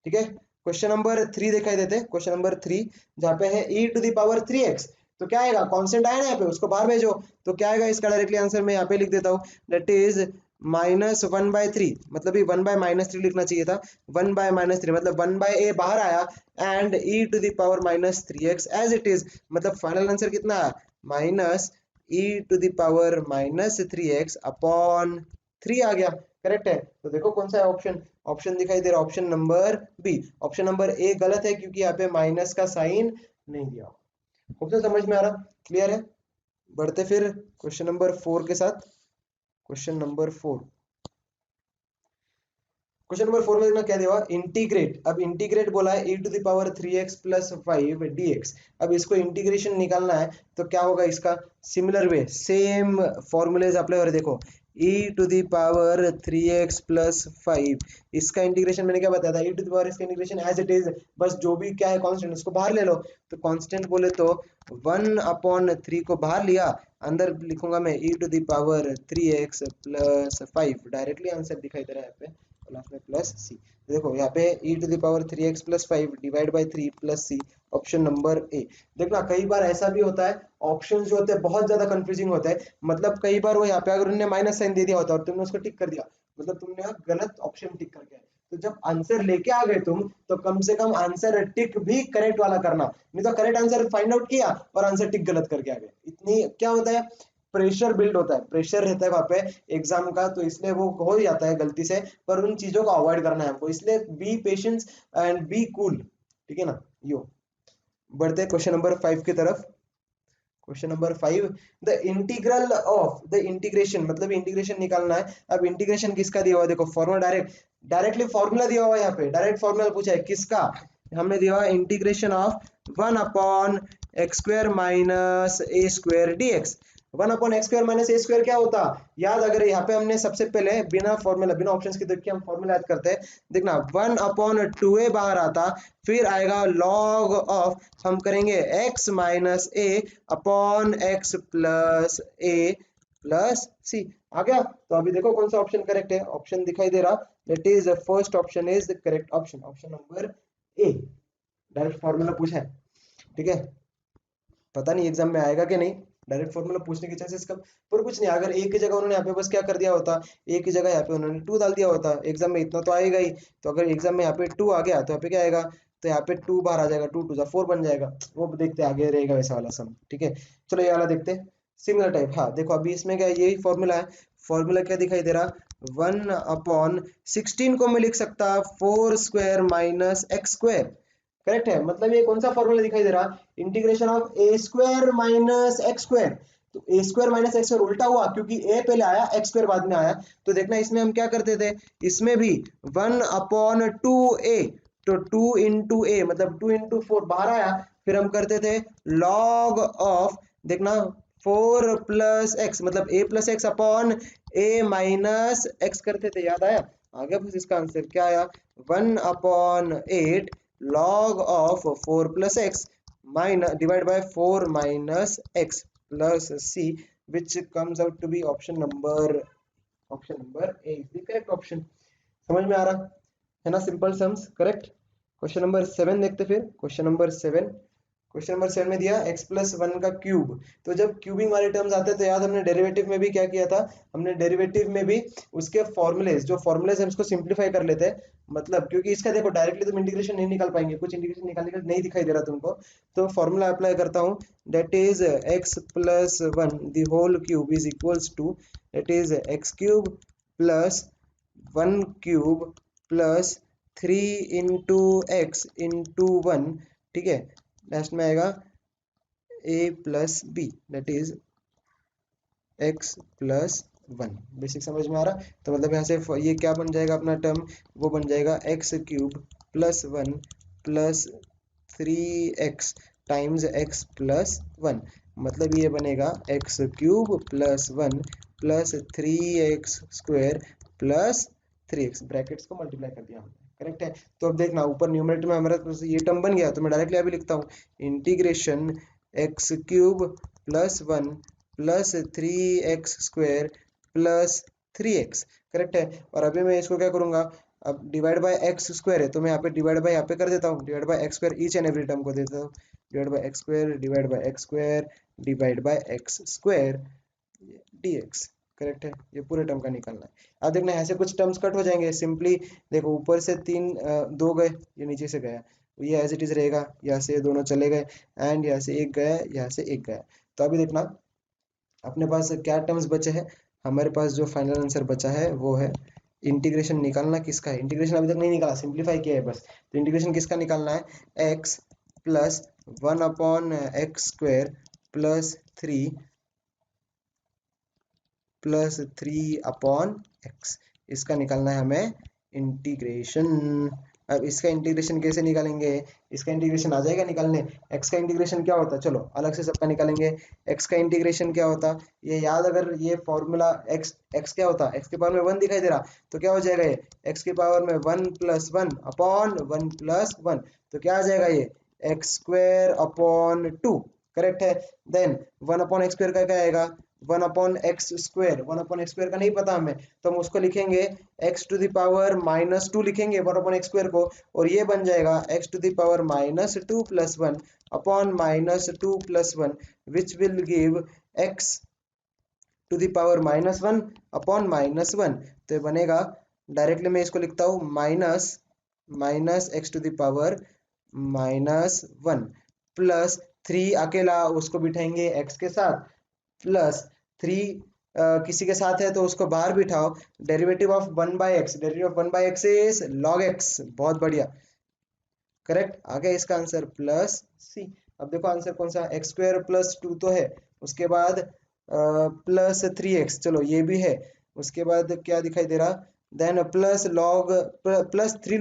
ठीक है। क्वेश्चन नंबर 3 दिखाई देते, क्वेश्चन नंबर 3 जहाँ पे है e⁻3x, तो क्या आएगा, कांस्टेंट आया ना यहाँ पे, उसको बाहर भेजो, तो क्या आएगा इसका डायरेक्टली आंसर मैं यहाँ पे लिख देता हूँ, दैट इज -1/3, मतलब ये 1/-3 लिखना चाहिए था, 1/-3 मतलब 1/a बाहर आया, and e⁻3x as it is, मतलब फाइनल आंसर कितना आया, -e⁻3x अपॉन 3 आ गया, करेक्ट है। तो देखो कौन सा है ऑप्शन, ऑप्शन दिखाई दे रहा है, option number b. Option number a गलत है क्योंकि यहाँ पे माइनस का साइन नहीं दिया। ऑप्शन समझ में आ रहा, क्लियर है। बढ़ते फिर क्वेश्चन नंबर 4 के साथ। क्वेश्चन नंबर 4, क्वेश्चन नंबर 4 में देखना क्या दिया, इंटीग्रेट। अब इंटीग्रेट बोला है e⁻3x + 5 dx। अब इसको इंटीग्रेशन निकालना है, तो क्या होगा इसका, similar way, same formulas apply हो रहे, देखो e⁻3x + 5, इसका इंटीग्रेशन मैंने क्या बताया था, e⁻x का इंटीग्रेशन एज इट इज, बस जो भी क्या है कांस्टेंट उसको बाहर ले लो, तो कांस्टेंट बोले तो 1/3 को बाहर लिया, अंदर लिखूंगा मैं e⁻3x + 5, डायरेक्टली आंसर दिखाई दे रहा है यहाँ पे, लास्ट में प्लस सी। देखो यहाँ पे e⁻3x + 5 divide by 3 plus c, option number a. देखना कई बार ऐसा भी होता है, ऑप्शंस जो होते हैं बहुत ज्यादा कंफ्यूजिंग होता है, मतलब कई बार वो यहाँ पे अगर उन्होंने माइनस साइन दे दिया होता और तुमने उसको टिक कर दिया, मतलब तुमने गलत ऑप्शन टिक करके आए, तो जब आंसर लेके आ गए तुम, तो कम से कम आंसर टिक भी करेक्ट वाला करना, नहीं तो करेक्ट आंसर फाइंड आउट किया और आंसर टिक गलत करके आ गए, इतनी क्या होता है, प्रेशर बिल्ड होता है, प्रेशर रहता है वहां पे एग्जाम का, तो इसलिए वो हो जाता है गलती से, पर उन चीजों को अवॉइड करना है हमको, इसलिए B patience and be cool, ठीक है ना। यो बढ़ते हैं क्वेश्चन नंबर 5 की तरफ। Question number 5, the integral of the integration, मतलब इंटीग्रेशन निकालना है। अब इंटीग्रेशन किसका दिया हुआ है, देखो फॉर्मूला डायरेक्टली फॉर्मूला दिया हुआ है, यहाँ पे डायरेक्ट फॉर्मूला पूछा है किसका, हमने दिया हुआ integration of 1/x² - a² dx। 1/x² - a² क्या होता, याद अगर यहाँ पे हमने सबसे पहले बिना फॉर्मूला बिना ऑप्शंस के देख के हम फॉर्मूला याद करते हैं, देखना 1/2a बाहर आता, फिर आएगा log ऑफ, हम करेंगे x - a upon x + a + c, आ गया। तो अभी देखो कौन सा ऑप्शन करेक्ट है, ऑप्शन दिखाई दे रहा, that is first option is the correct option, option number A, direct formula पूछा है, ठीक है। पता नहीं एग्जाम में आएगा कि नहीं, डायरेक्ट फॉर्मूला पूछने के चांसेस कम, पर कुछ नहीं, अगर एक की जगह उन्होंने यहाँ पे बस क्या कर दिया होता, एक की जगह यहाँ पे उन्होंने 2 डाल दिया होता, एग्जाम में इतना तो आएगा ही, तो अगर एग्जाम में यहाँ पे 2 आ गया तो यहाँ पे क्या आएगा, तो यहाँ पे 2 बाहर आ जाएगा, 2 × 2 = 4 बन जाएगा, वो देखते आगे रहेगा वैसा वाला सम, ठीक है। चलो ये वाला देखते हैं, सिमिलर टाइप। हाँ देखो अभी इसमें क्या यही फॉर्मूला है, फॉर्मूला क्या दिखाई दे रहा, 1/16 को मैं लिख सकता 4² - x², करेक्ट है, मतलब ये कौन सा फॉर्मूला दिखाई दे रहा, इंटीग्रेशन ऑफ a² - x², तो a² - x² उल्टा हुआ क्योंकि a पहले आया x² बाद में आया, तो देखना इसमें हम क्या करते थे, इसमें भी 1/2a, तो 2 × a मतलब 2 × 4 बाहर आया, फिर हम करते थे log ऑफ, देखना 4 + x मतलब a + x upon a - x करते थे, याद आया, आ गया बस इसका आंसर क्या आया, 1/8 log of 4 + x minus divided by 4 - x plus c, which comes out to be option number A is the correct option। समझ में आ रहा है ना, simple sums, correct. Question number 7 देखते फिर, क्वेश्चन नंबर 7, क्वेश्चन नंबर 7 में दिया x + 1 का क्यूब, तो जब क्यूबिंग वाले टर्म्स आते हैं तो याद हमने डेरिवेटिव में भी क्या किया था, हमने डेरिवेटिव में भी उसके फॉर्मूलेज, जो फॉर्मूलेज हम इसको सिंप्लीफाई कर लेते हैं, मतलब क्योंकि इसका देखो डायरेक्टली तुम इंटीग्रेशन नहीं निकाल पाएंगे, कुछ इंटीग्रेशन निकालने का नहीं दिखाई दे रहा तुमको, तो फॉर्मूला अप्लाई करता हूँ, that is x + 1 the whole cube is equals to, that is x³ + 1³ + 3 × x × 1, ठीक है, लास्ट में आएगा a + b, that is x + 1। Basic समझ में आ रहा, तो मतलब यहाँ से ये क्या बन जाएगा अपना टर्म, वो बन जाएगा x³ + 1 + 3x टाइम्स x + 1, मतलब ये बनेगा x³ + 1 plus 3x² plus 3x, brackets को मल्टीप्लाई कर दिया हमने, करेक्ट है। तो अब देखना ऊपर न्यूमरेटर में हमारे पास ये टर्म बन गया, तो मैं डायरेक्टली अभी लिखता हूँ integration x³ plus 1 plus 3x² plus 3x, correct है। और अभी मैं इसको क्या करूंगा, अब डिवाइड बाय एक्स स्क्वायर है तो मैं यहाँ पे डिवाइड बाय यहाँ पे कर देता हूँ, divide by x square each and every term को देता हूँ, divide by x square divide by x square divide by x square dx, correct है। ये पूरे टर्म का निकालना है। अब देखना ऐसे कुछ टर्म्स कट हो जाएंगे सिंपली, देखो ऊपर से दो गए, ये नीचे से गया, ये एज इट इज रहेगा, यहाँ से दोनों चले गए एंड यहाँ से एक गया, यहाँ से एक गया। तो अभी देखना अपने पास क्या टर्म्स बचे हैं, हमारे पास जो फाइनल आंसर बचा है वो है इंटीग्रेशन निकालना किसका है, इंटीग्रेशन अभी तक नहीं निकाला, सिंप्लीफाई किया है बस। तो इंटीग्रेशन किसका निकालना है, x plus 1/x² plus 3 plus 3/x, इसका निकालना है हमें इंटीग्रेशन। अब इसका इंटीग्रेशन कैसे निकालेंगे, इसका इंटीग्रेशन आ जाएगा निकालने, x का इंटीग्रेशन क्या होता है, चलो अलग से सबका निकालेंगे। x का इंटीग्रेशन क्या होता, ये याद, अगर ये फॉर्मूला x क्या होता, x के पावर में 1 दिखाई दे रहा, तो क्या हो जाएगा ये x के पावर में 1 + 1/1 + 1, तो क्या आ जाएगा ये x² करेक्ट है। देन 1/x² का क्या आएगा, 1/x², 1/x² का नहीं पता हमें, तो हम उसको लिखेंगे x⁻² लिखेंगे 1/x² को, और ये बन जाएगा x⁻² -2 + 1 upon -2 + 1 which will give x⁻1 upon -1। तो ये बनेगा, डायरेक्टली मैं इसको लिखता हूँ -x⁻1 प्लस 3 अकेला उसको बिठाएंगे x के साथ, प्लस 3 किसी के साथ है तो उसको बाहर बिठाओ, derivative of 1/x, derivative of 1/x is log x, बहुत बढ़िया, करेक्ट आ गया इसका आंसर प्लस c। अब देखो आंसर कौन सा, x² + 2 तो है, उसके बाद प्लस 3x, चलो ये भी है, उसके बाद क्या दिखाई दे रहा, देन प्लस 3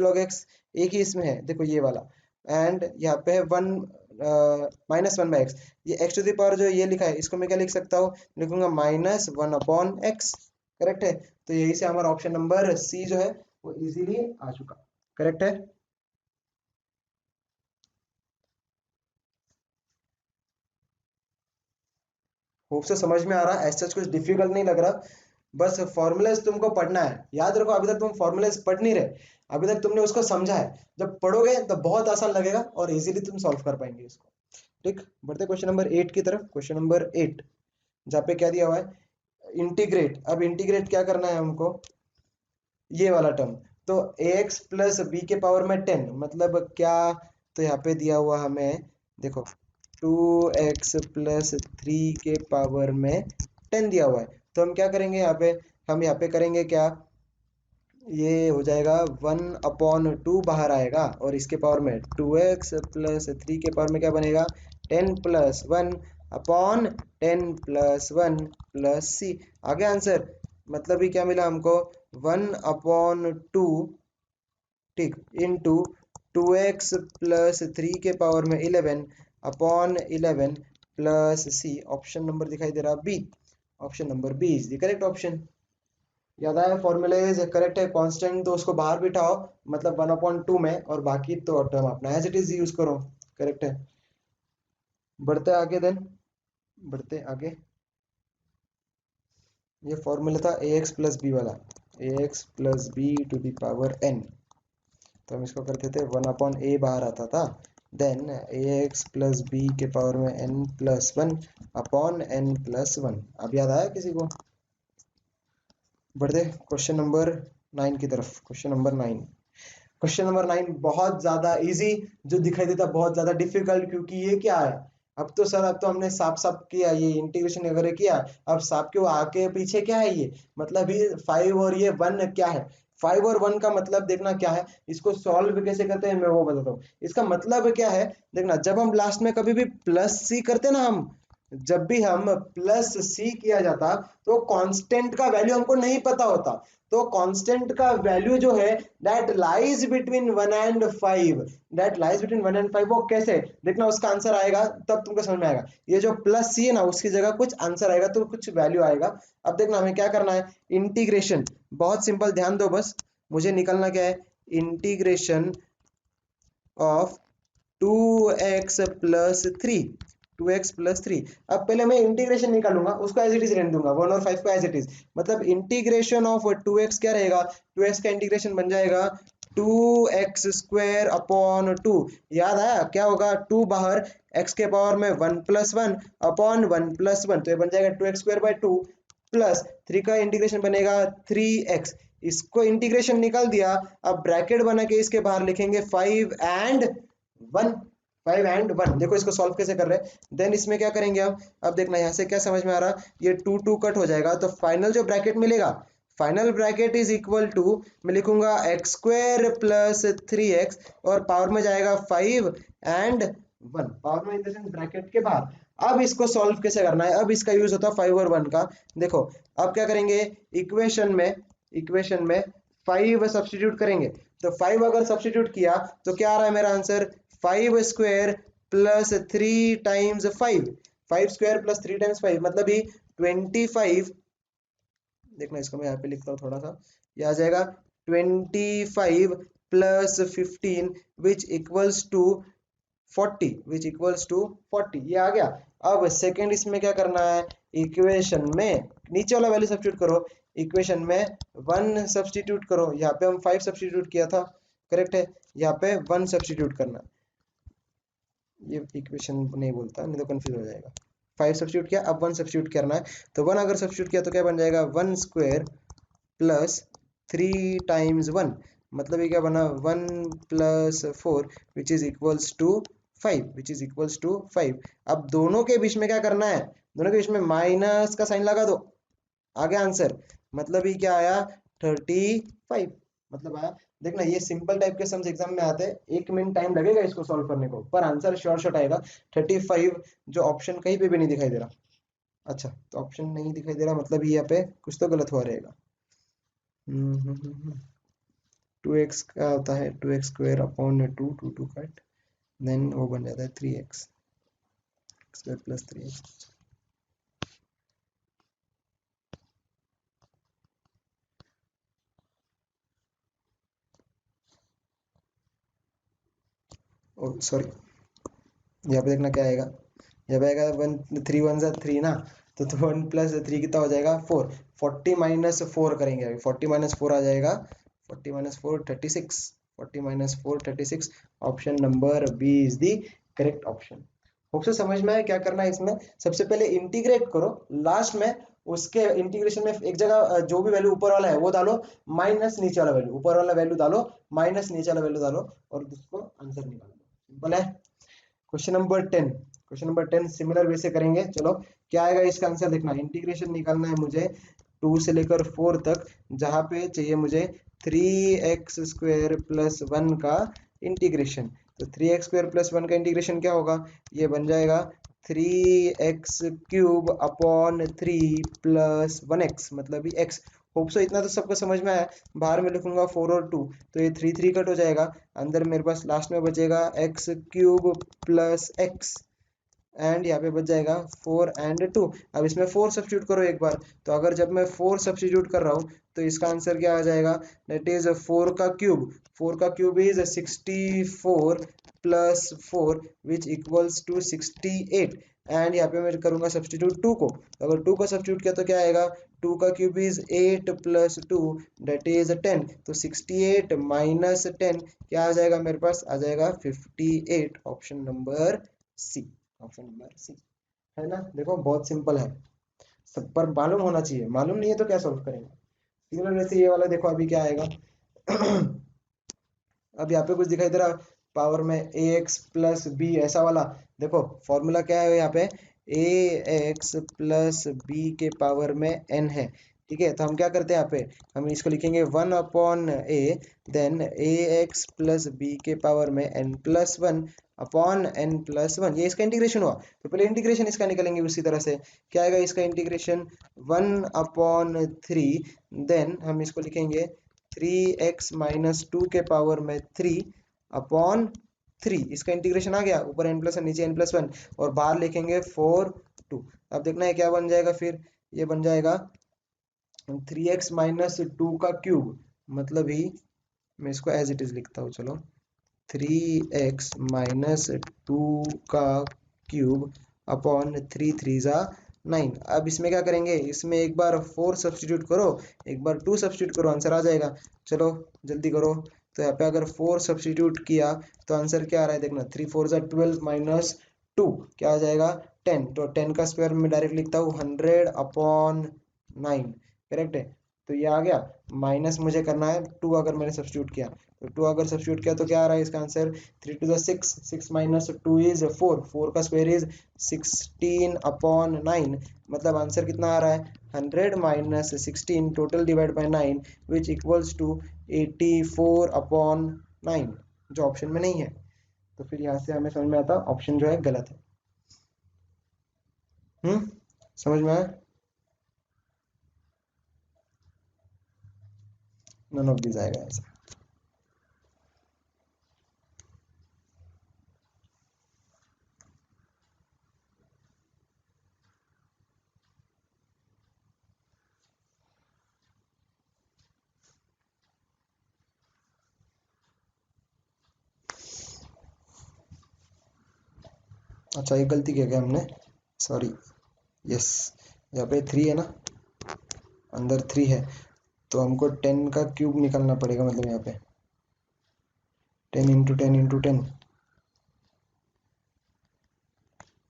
log x, एक ही इसमें है, देखो ये वाला, एंड यहाँ पे है 1 -1/x, ये x⁻, जो ये लिखा है इसको मैं क्या लिख सकता हूँ, लिखूंगा -1/x, करेक्ट है। तो यही से हमारा ऑप्शन नंबर सी जो है वो इजीली आ चुका, करेक्ट है। होप से समझ में आ रहा है, ऐसा कुछ डिफिकल्ट नहीं लग रहा, बस फॉर्मूलाज तुमको पढ़ना है, याद रखो अभी तक तुम फॉर्मूलाज पढ़ नहीं रहे, अभी तक तुमने उसको समझा है, जब पढ़ोगे तो बहुत आसान लगेगा और इजीली तुम सॉल्व कर पाएंगे इसको। ठीक, बढ़ते क्वेश्चन नंबर 8 की तरफ। क्वेश्चन नंबर 8 जहाँ पे क्या दिया हुआ है, इंटीग्रेट। अब इंटीग्रेट क्या करना है हमको, ये वाला टर्म, तो ax प्लस बी के पावर में 10 मतलब क्या, तो यहाँ पे दिया हुआ हमें देखो 2x प्लस 3 के पावर में 10 दिया हुआ है, तो हम क्या करेंगे यहाँ पे, हम यहाँ पे करेंगे क्या, ये हो जाएगा 1/2 बाहर आएगा, और इसके पावर में 2x प्लस 3 के पावर में क्या बनेगा 10 + 1 अपॉन 10 + 1 प्लस c, आगे आंसर, मतलब ही क्या मिला हमको 1/2, ठीक, इंटू 2x प्लस 3 के पावर में 11 upon 11 plus c, option number दिखाई दे रहा b, option number b is the correct option. याद आया, फॉर्मूला इज करेक्ट है, कांस्टेंट तो उसको बाहर बिठाओ, मतलब 1/2 में, और बाकी तो टर्म अपना एज इट इज यूज करो, करेक्ट है। बढ़ते आगे, देन बढ़ते आगे, ये फॉर्मूला था ax प्लस बी वाला, ax plus b to the power n, तो हम इसको करते थे 1/a बाहर आता था, देन ax प्लस बी के पावर में n + 1 अपॉन n + 1। अब याद आया किसी को, बढ़ते क्वेश्चन नंबर 9 की तरफ। क्वेश्चन नंबर 9, क्वेश्चन नंबर 9 बहुत ज्यादा इजी, जो दिखाई देता बहुत ज्यादा डिफिकल्ट, क्योंकि ये क्या है, अब तो सर अब तो हमने साफ साफ किया, ये इंटीग्रेशन वगैरह किया, अब साफ क्यों आगे पीछे क्या है ये, मतलब ये 5 और ये 1 क्या है, 5 और 1 का मतलब देखना क्या है, इसको सॉल्व कैसे करते हैं मैं वो बताता हूँ। इसका मतलब क्या है, देखना जब हम लास्ट में कभी भी प्लस सी करते ना हम, जब भी हम प्लस सी किया जाता तो कांस्टेंट का वैल्यू हमको नहीं पता होता, तो कांस्टेंट का वैल्यू जो है that lies between 1 and 5, that lies between 1 and 5। वो कैसे देखना, उसका आंसर आएगा तब तुमको समझ में आएगा। ये जो प्लस सी है ना, उसकी जगह कुछ आंसर आएगा तो कुछ वैल्यू आएगा। अब देखना हमें क्या करना है, इंटीग्रेशन बहुत सिंपल, ध्यान दो बस। मुझे निकलना क्या है, इंटीग्रेशन ऑफ 2x+3, 2x+3। अब पहले मैं इंटीग्रेशन निकालूंगा, उसको एज इट इज रहने दूंगा, 1 और 5 को एज इट इज। मतलब इंटीग्रेशन ऑफ 2x क्या रहेगा, 2x का इंटीग्रेशन बन जाएगा 2x² अपॉन 2। याद आया क्या होगा, 2 बाहर, x के पावर में 1+1 अपॉन 1+1, तो ये बन जाएगा 2x²/2 प्लस 3 का इंटीग्रेशन बनेगा 3x। इसको इंटीग्रेशन निकाल दिया, अब ब्रैकेट बना के इसके बाहर लिखेंगे 5 and 1, 5 and 1। देखो इसको सॉल्व कैसे कर रहे हैं, देन इसमें क्या करेंगे अब देखना यहाँ से क्या समझ में आ रहा, ये 2 कट हो जाएगा, तो फाइनल जो ब्रैकेट मिलेगा, final bracket is equal to, मैं लिखूंगा x² + 3x और पावर में जाएगा 5 and 1, पावर में इन द सेंस ब्रैकेट के बाहर। अब इसको सॉल्व कैसे करना है, अब इसका यूज होता है 5 और 1 का। देखो अब क्या करेंगे, इक्वेशन में 5 सब्स्टिट्यूट करेंगे, तो 5 अगर सब्स्टिट्यूट किया तो क्या आ रहा है मेरा आंसर, 5² + 3 × 5, 5² + 3 × 5 मतलब ही 25। देखना इसको मैं यहाँ पे लिखता हूँ थोड़ा सा, ये आ जाएगा 25 + 15 which equals to 40, which equals to 40, ये आ गया। अब सेकंड इसमें क्या करना है, इक्वेशन में नीचे वाला वैल्यू सब्स्टिट्यूट करो, इक्वेशन में 1 सब्स्टिट्यूट करो, यहाँ पे हम 5 सब्स्टिट्यूट किया था, करेक्ट है, यहाँ पे 1 सब्स्टिट्यूट करना, ये इक्वेशन नहीं बोलता नहीं तो कंफ्यूज हो जाएगा। 5 सब्स्टिट्यूट किया, अब 1 सब्स्टिट्यूट करना है, तो 1 अगर सब्स्टिट्यूट किया तो क्या बन जाएगा, 1² + 3 × 1, मतलब ये क्या बना 1 + 4 which is equals to 5, which is equals to 5। अब दोनों के बीच में क्या करना है, दोनों के बीच में माइनस का साइन लगा दो, आ गया आंसर, मतलब ये क्या आया 35, मतलब आया। देखना ये सिंपल टाइप के सम्स एग्जाम में आते हैं, 1 मिनट टाइम लगेगा इसको सॉल्व करने को, पर आंसर श्योर शॉट आएगा 35, जो ऑप्शन कहीं पे भी नहीं दिखाई दे रहा। अच्छा तो ऑप्शन नहीं दिखाई दे रहा, मतलब ये यहाँ पे कुछ तो गलत हुआ रहेगा। 2x का होता है 2x²/2, 2 कट, देन वो बन जाता है 3x, x² + 3x। ओ सॉरी, यहाँ पे देखना क्या आएगा, यहाँ पे आएगा 3 1 = 3 ना, तो 1 + 3 कितना हो जाएगा 4, 40 - 4 करेंगे अभी, 40 - 4 आ जाएगा, 40 - 4 36, 40 - 4 36, option number b is the correct option. Hope से समझ में आया क्या करना है इसमें, सबसे पहले इंटीग्रेट करो, लास्ट में उसके इंटीग्रेशन में एक जगह जो भी वैल्यू ऊपर वाला है वो डालो, माइनस नीचे वाला वैल्यू, ऊपर वाला वैल्यू डालो माइनस नीचे वाला वैल्यू डालो, और उसको आंसर निकालो, सिंपल है। क्वेश्चन नंबर 10 सिमिलर वे से करेंगे, चलो क्या आएगा इसका आंसर, देखना इंटीग्रेशन निकालना है मुझे 2 से लेकर 4 तक, जहां पे चाहिए मुझे 3x² + 1 का इंटीग्रेशन, तो 3x² + 1 का इंटीग्रेशन क्या होगा, ये बन जाएगा 3x³ + 1x, मतलब ये x। होप सो इतना तो सबको समझ में आया, बाहर में लिखूंगा 4 और 2, तो ये 3 कट हो जाएगा, अंदर मेरे पास लास्ट में बचेगा x³ + x, एंड यहाँ पे बच जाएगा 4 and 2। अब इसमें 4 सब्स्टिट्यूट करो एक बार, तो अगर जब मैं 4 सब्स्टिट्यूट कर रहा हूँ तो इसका आंसर क्या आ जाएगा, दैट इज 4 का क्यूब, 4 का cube is 64 + 4 which equals to 68, and यहाँ पे मैं करूंगा सब्स्टिट्यूट 2 को, तो अगर 2 का सब्स्टिट्यूट किया तो क्या आएगा, 2 का क्यूब इज 8 + 2 दैट इज 10, तो 68 - 10 क्या आ जाएगा मेरे पास, आ जाएगा 58, option number c, option number c, है ना। देखो बहुत सिंपल है, सब पर मालूम होना चाहिए, मालूम नहीं है तो क्या सॉल्व करेंगे। सिमिलर वैसे ये वाला देखो अभी क्या आएगा अब यहाँ पे कुछ दिखाई दे रहा, पावर में ax + b ऐसा वाला, देखो फॉर्मूला क्या है यहाँ पे, ax + b के पावर में n है, ठीक है, तो हम क्या करते हैं यहाँ पे, हम इसको लिखेंगे 1/a, then ax plus b के पावर में n+1/n+1, ये इसका इंटीग्रेशन हुआ। तो पहले इंटीग्रेशन इसका निकलेंगे उसी तरह से, क्या आएगा इसका इंटीग्रेशन 1/3, देन हम इसको लिखेंगे 3x-2 के पावर में 3/3, इसका इंटीग्रेशन आ गया, ऊपर n+1 नीचे n+1, और बाहर लिखेंगे 4/2। अब देखना है क्या बन जाएगा, फिर ये बन जाएगा 3x-2 का क्यूब, मतलब ही मैं इसको एज इट इज लिखता हूँ, चलो 3x-2 का क्यूब अपॉन 3×3=9। अब इसमें क्या करेंगे, इसमें एक बार 4 सब्सटीट्यूट करो, एक बार 2 सब्सटीट्यूट करो, आंसर आ जाएगा। चलो जल्दी करो। तो यहाँ पे अगर 4 सब्सटीट्यूट किया तो आंसर क्या आ रहा है, देखना 3×4=12 माइनस 2 क्या आ जाएगा 10, तो 10 का स्क्वायर में डायरेक्ट लिखता हूँ 100/9, करेक्ट है। तो ये आ गया, माइनस मुझे करना है 2, अगर मैंने सब्सटीट्यूट किया तो 2 अगर सब्सटीट्यूट किया तो क्या आ रहा है इसका आंसर 3×6, 6 माइनस 2 इज 4, 4 का स्क्वायर इज 16/9, मतलब आंसर कितना आ रहा है 100 minus 16 total divide by 9 which equals to 84/9, जो ऑप्शन में नहीं है। तो फिर यहाँ से हमें समझ में आता ऑप्शन जो है गलत है। समझ में आया? नन ऑफ दिस आएगा ऐसा। अच्छा एक गलती किया क्या हमने, सॉरी, यस, यहाँ पे 3 है ना, अंदर 3 है, तो हमको 10 का क्यूब निकालना पड़ेगा, मतलब यहाँ पे 10 × 10 × 10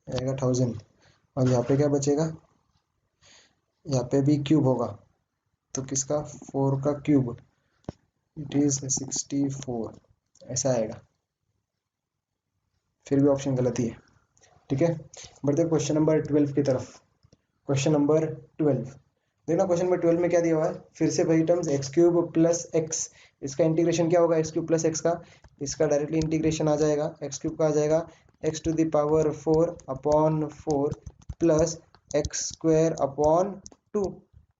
आएगा 1000, और यहाँ पे क्या बचेगा, यहाँ पे भी क्यूब होगा, तो किसका 4 का क्यूब, इट इज 64, ऐसा आएगा। फिर भी ऑप्शन गलत ही है, ठीक है। बढ़ते क्वेश्चन नंबर 12 की तरफ। क्वेश्चन नंबर 12, देखना क्वेश्चन नंबर 12 में क्या दिया हुआ है, फिर से वही टर्म्स x³ प्लस एक्स, इसका इंटीग्रेशन क्या होगा x³ प्लस एक्स का, इसका डायरेक्टली इंटीग्रेशन आ जाएगा, x³ का आ जाएगा x⁴/4 प्लस x²/2,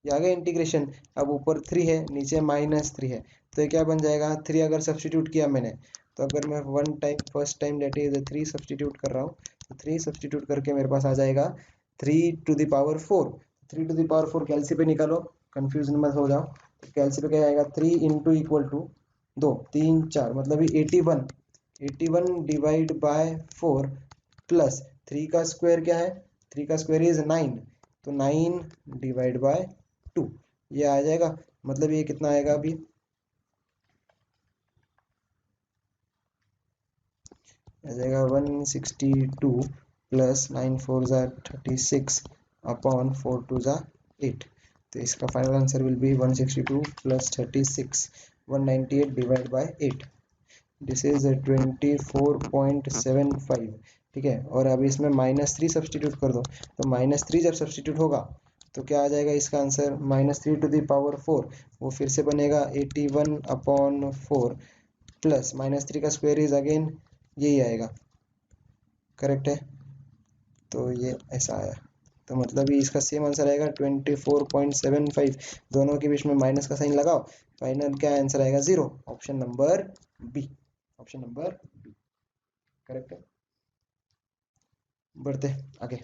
ये आ गया इंटीग्रेशन। अब ऊपर 3 है, नीचे -3 है, तो ये क्या बन जाएगा, 3 अगर सब्सटीट्यूट किया मैंने, तो अगर मैं first time that is 3 substitute कर रहा हूँ, तो 3 सब्सटीट्यूट करके मेरे पास आ जाएगा 3⁴। 3⁴ कैलसी पे निकालो, कंफ्यूज मत हो जाओ, तो कैलसी पे क्या आएगा 3 इंटू इक्वल टू 2 3 4, मतलब 81, 81 डिवाइड बाय 4 प्लस 3 का स्क्वायर क्या है, 3 का स्क्वायर इज 9, तो 9 डिवाइड बाय 2, ये आ जाएगा, मतलब ये कितना आएगा अभी, आ जाएगा 162 प्लस 9×4=36 अपॉन 4×2=8, तो इसका final answer will be 162 plus 36 198 divide by 8, this is 24.75, ठीक है। और अभी इसमें -3 सब्सटीट्यूट कर दो, तो -3 जब सब्सटीट्यूट होगा तो क्या आ जाएगा इसका आंसर, -3⁴, वो फिर से बनेगा 81/4 प्लस -3 का स्क्वायर इज अगेन यही आएगा, करेक्ट है। तो ये ऐसा आया, तो मतलब ये इसका सेम आंसर आएगा 24.75, दोनों के बीच में माइनस का साइन लगाओ, फाइनल क्या आंसर आएगा 0, option number b, option number b correct है। बढ़ते आगे,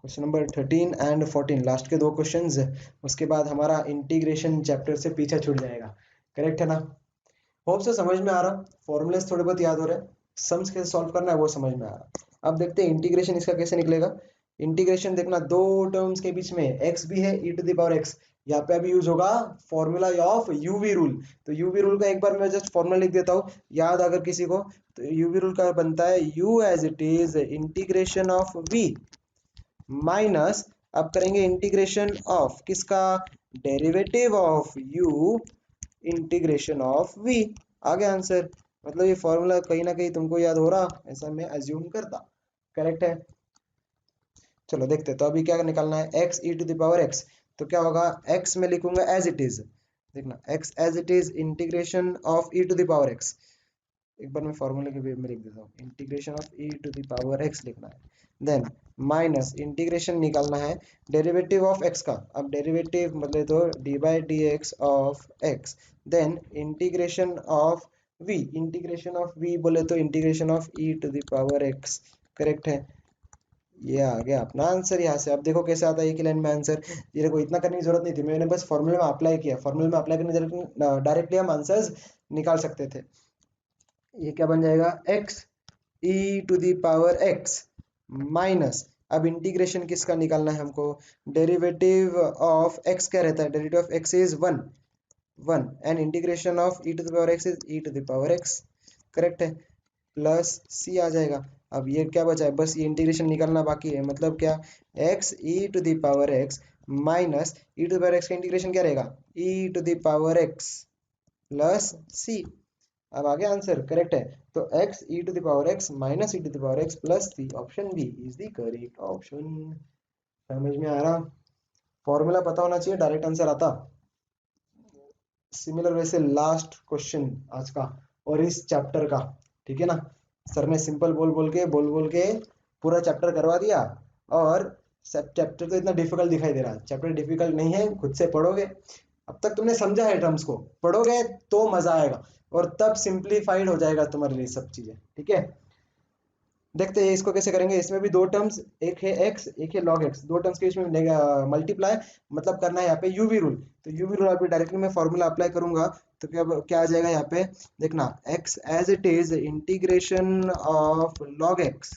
क्वेश्चन नंबर 13 एंड 14, लास्ट के 2 क्वेश्चंस, उसके बाद हमारा इंटीग्रेशन चैप्टर से पीछा छूट जाएगा, करेक्ट है ना। होप से समझ में आ रहा, फॉर्मूलेस थोड़े बहुत याद हो रहे, सम्स कैसे सॉल्व करना है वो समझ में आ रहा। अब देखते हैं इंटीग्रेशन इसका कैसे निकलेगा। इंटीग्रेशन देखना, दो टर्म्स के बीच में x भी है e⁴x, यहाँ पे अभी यूज होगा फॉर्मूला ऑफ यूवी रूल, तो यूवी रूल का एक बार मैं जस्ट फॉर्मूला लिख देता हूँ, याद अगर किसी को, तो यूवी रूल का बनता है u as it is integration of v minus, अब करेंगे इंटीग्रेशन ऑफ किसका, derivative of u integration of v, आ गया आंसर। मतलब ये फॉर्मूला कहीं ना कहीं तुमको याद हो रहा, ऐसा मैं अज्यूम करता, करेक्ट है। चलो देखते हैं। तो अभी क्या निकालना है, x e to the power x, तो क्या होगा, एक्स में लिखूंगा एज इट इज, देखना x as it is integration of e to the power x, एक बार मैं फॉर्मूले के वे में लिख देता हूँ, integration of e to the power x लिखना है, देन माइनस इंटीग्रेशन निकालना है डेरिवेटिव ऑफ एक्स का, अब डेरिवेटिव मतलब तो d by d x of x, then integration of v, integration of v बोले तो integration of e to the power x, correct है। ये आ गया अपना आंसर यहाँ से। अब देखो कैसे आता है एक ही लाइन में आंसर, ये देखो इतना करने की जरूरत नहीं थी, मैंने बस फॉर्मूले में अप्लाई किया, फॉर्मूले में अप्लाई करने डायरेक्टली हम आंसर्स निकाल सकते थे। ये क्या बन जाएगा, x e to the power x minus, अब इंटीग्रेशन किसका निकालना है हमको, डेरिवेटिव ऑफ एक्स क्या रहता है, derivative of x is one, one and integration of e to the power x is e to the power x, correct है, plus c आ जाएगा। अब ये क्या बचा है, बस ये इंटीग्रेशन निकालना बाकी है, मतलब क्या, x e to the power x minus e to the power x का इंटीग्रेशन क्या रहेगा, e to the power x plus c, अब आगे आंसर करेक्ट है। तो x e to the power x minus e to the power x plus c, option b is the correct option. समझ में आ रहा, फॉर्मूला पता होना चाहिए, डायरेक्ट आंसर आता। सिमिलर वैसे लास्ट क्वेश्चन आज का और इस चैप्टर का, ठीक है ना, सर ने सिंपल बोल बोल के पूरा चैप्टर करवा दिया, और सब चैप्टर तो इतना डिफिकल्ट दिखाई दे रहा है, चैप्टर डिफिकल्ट नहीं है, खुद से पढ़ोगे, अब तक तुमने समझा है टर्म्स को, पढ़ोगे तो मजा आएगा, और तब सिंप्लीफाइड हो जाएगा तुम्हारे लिए सब चीजें, ठीक है। देखते हैं इसको कैसे करेंगे, इसमें भी दो टर्म्स, एक है x एक है log x, दो टर्म्स के बीच में मल्टीप्लाई, मतलब करना है यहाँ पे यूवी रूल, तो यूवी रूल अभी डायरेक्टली मैं फॉर्मूला अप्लाई करूंगा, तो क्या क्या आ जाएगा यहाँ पे, देखना x as it is integration of log x,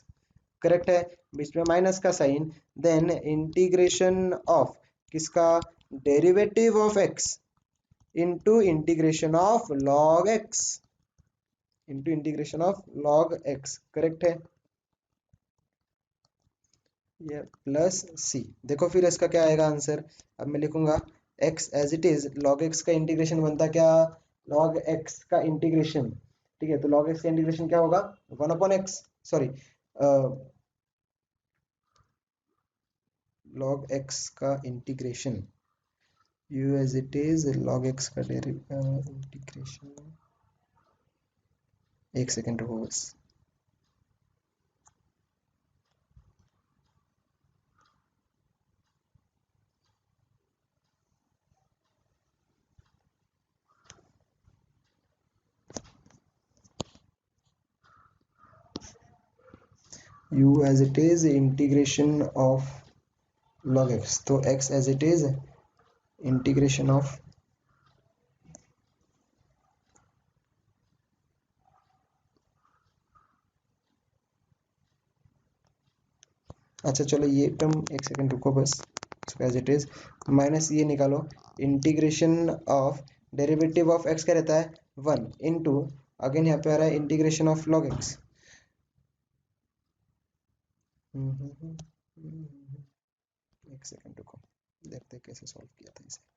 correct है, बीच में माइनस का साइन, देन इंटीग्रेशन ऑफ किसका, derivative of x into integration of log x, into integration of log x, correct है, ये प्लस सी। देखो फिर इसका क्या आएगा आंसर, अब मैं लिखूंगा x as it is, log x का इंटीग्रेशन बनता क्या, log x का इंटीग्रेशन, ठीक है, तो log x का इंटीग्रेशन क्या होगा, one upon x, sorry log x का integration, u as it is log x का इंटीग्रेशन, एक सेकेंड रुको बस, u as it is integration of log x, तो x as it is integration of, अच्छा चलो ये टर्म एक सेकंड रुको बस, एज इट इज माइनस ये निकालो, integration of derivative of x क्या रहता है, वन इंटू, अगेन यहाँ पे आ रहा है इंटीग्रेशन ऑफ लॉग एक्स, एक सेकंड रुको, देखते हैं कैसे सॉल्व किया था इसे।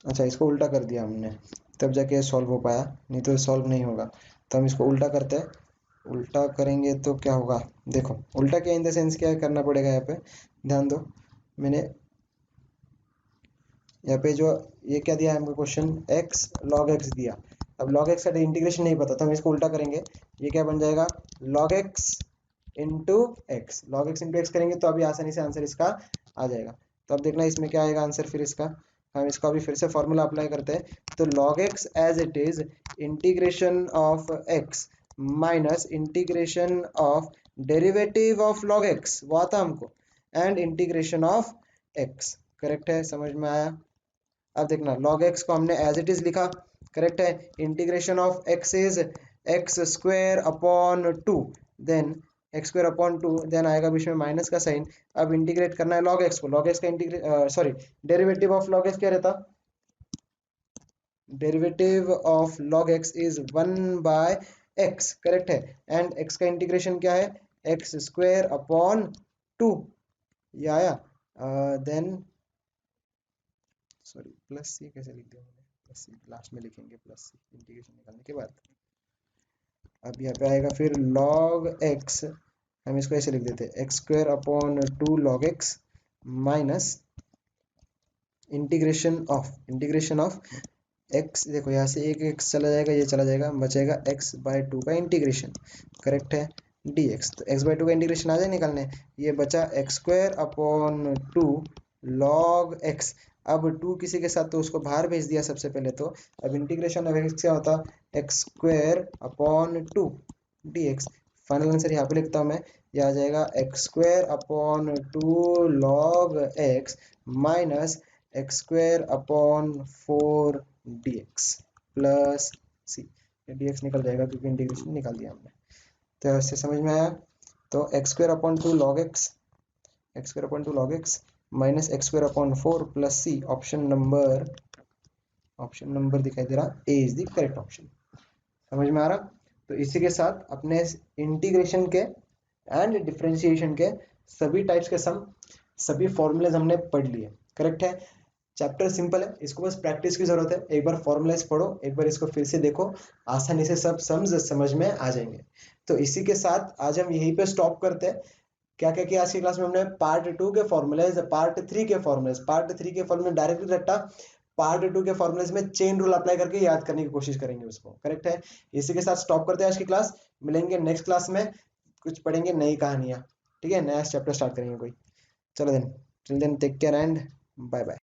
अच्छा इसको उल्टा कर दिया हमने, तब जाके सॉल्व हो पाया, नहीं तो सॉल्व नहीं होगा, तो हम इसको उल्टा करते हैं, उल्टा करेंगे तो क्या होगा, देखो उल्टा क्या इन द सेंस क्या करना पड़ेगा, यहाँ पे ध्यान दो, मैंने यहाँ पे जो ये क्या दिया है हमको क्वेश्चन, x log x दिया, अब log x का इंटीग्रेशन नहीं पता, तो हम इसको उल्टा करेंगे, ये क्या बन जाएगा, log x into x, log x into x करेंगे तो अभी आसानी से आंसर इसका आ जाएगा। तो अब देखना इसमें क्या आएगा आंसर फिर इसका, हम इसको अभी फिर से फॉर्मूला अप्लाई करते हैं, तो log x as it is integration of x minus integration of derivative of log x, वो आता हमको, and integration of x, correct है, समझ में आया। अब देखना log x को हमने एज इट इज लिखा, करेक्ट है, integration of x is x square upon two, then x square upon two, then आएगा बीच में माइनस का साइन, अब इंटीग्रेट करना है log x को, log x का integrate sorry derivative of log x क्या रहता, derivative of log x is one by x, correct है, एंड x का इंटीग्रेशन क्या है, एक्स स्क्वायर अपॉन टू, ये आया। देन सॉरी प्लस सी कैसे लिख दिया मैंने, प्लस सी लास्ट में लिखेंगे, प्लस सी इंटीग्रेशन निकालने के बाद। अब यहाँ पे आएगा फिर log x, हम इसको ऐसे लिख देते हैं x square upon 2 log x minus integration of x। देखो यहाँ से एक x चला जाएगा, ये चला जाएगा, बचेगा x/2 का इंटीग्रेशन, करेक्ट है, dx। तो x/2 का इंटीग्रेशन आ जाए निकालने, ये बचा x square upon 2 log x। अब 2 किसी के साथ तो उसको बाहर भेज दिया सबसे पहले तो। अब इंटीग्रेशन ऑफ x क्या होता, x square upon 2 dx। Final answer यहाँ पे लिखता हूँ मैं, ये आ जाएगा x square upon 2 log x minus x square upon 4 dx plus c. D x निकल जाएगा क्योंकि इंटीग्रेशन निकाल दिया हमने। तो ऐसे समझ में आया। तो x square upon 2 log x, x square upon 2 log x minus x square upon 4 plus c. Option number दिखाई दे रहा, a is the correct option. समझ में आ रहा। तो इसी के साथ अपने इंटीग्रेशन के एंड डिफरेंशिएशन के सभी टाइप्स के सम, सभी फॉर्मूलेज हमने पढ़ लिए, करेक्ट है। चैप्टर सिंपल है, इसको बस प्रैक्टिस की जरूरत है। एक बार फॉर्मूलाज पढ़ो, एक बार इसको फिर से देखो, आसानी से सब सम्स समझ में आ जाएंगे। तो इसी के साथ आज हम यहीं पे स्टॉप करते हैं। क्या क्या किया आज की क्लास में हमने, पार्ट 2 के फॉर्मूलेज, पार्ट 3 के फॉर्मूलेज, पार्ट 3 के फॉर्मूले डायरेक्टली रट्टा पार्ट 2 के फॉर्मूलेज में चेन रूल अप्लाई करके याद करने की कोशिश करेंगे उसको, करेक्ट है। इसी के साथ स्टॉप करते हैं आज की क्लास। मिलेंगे नेक्स्ट क्लास में, कुछ पढ़ेंगे नई कहानियां, ठीक है, नया चैप्टर स्टार्ट करेंगे कोई। चलो then, till then take care and bye bye.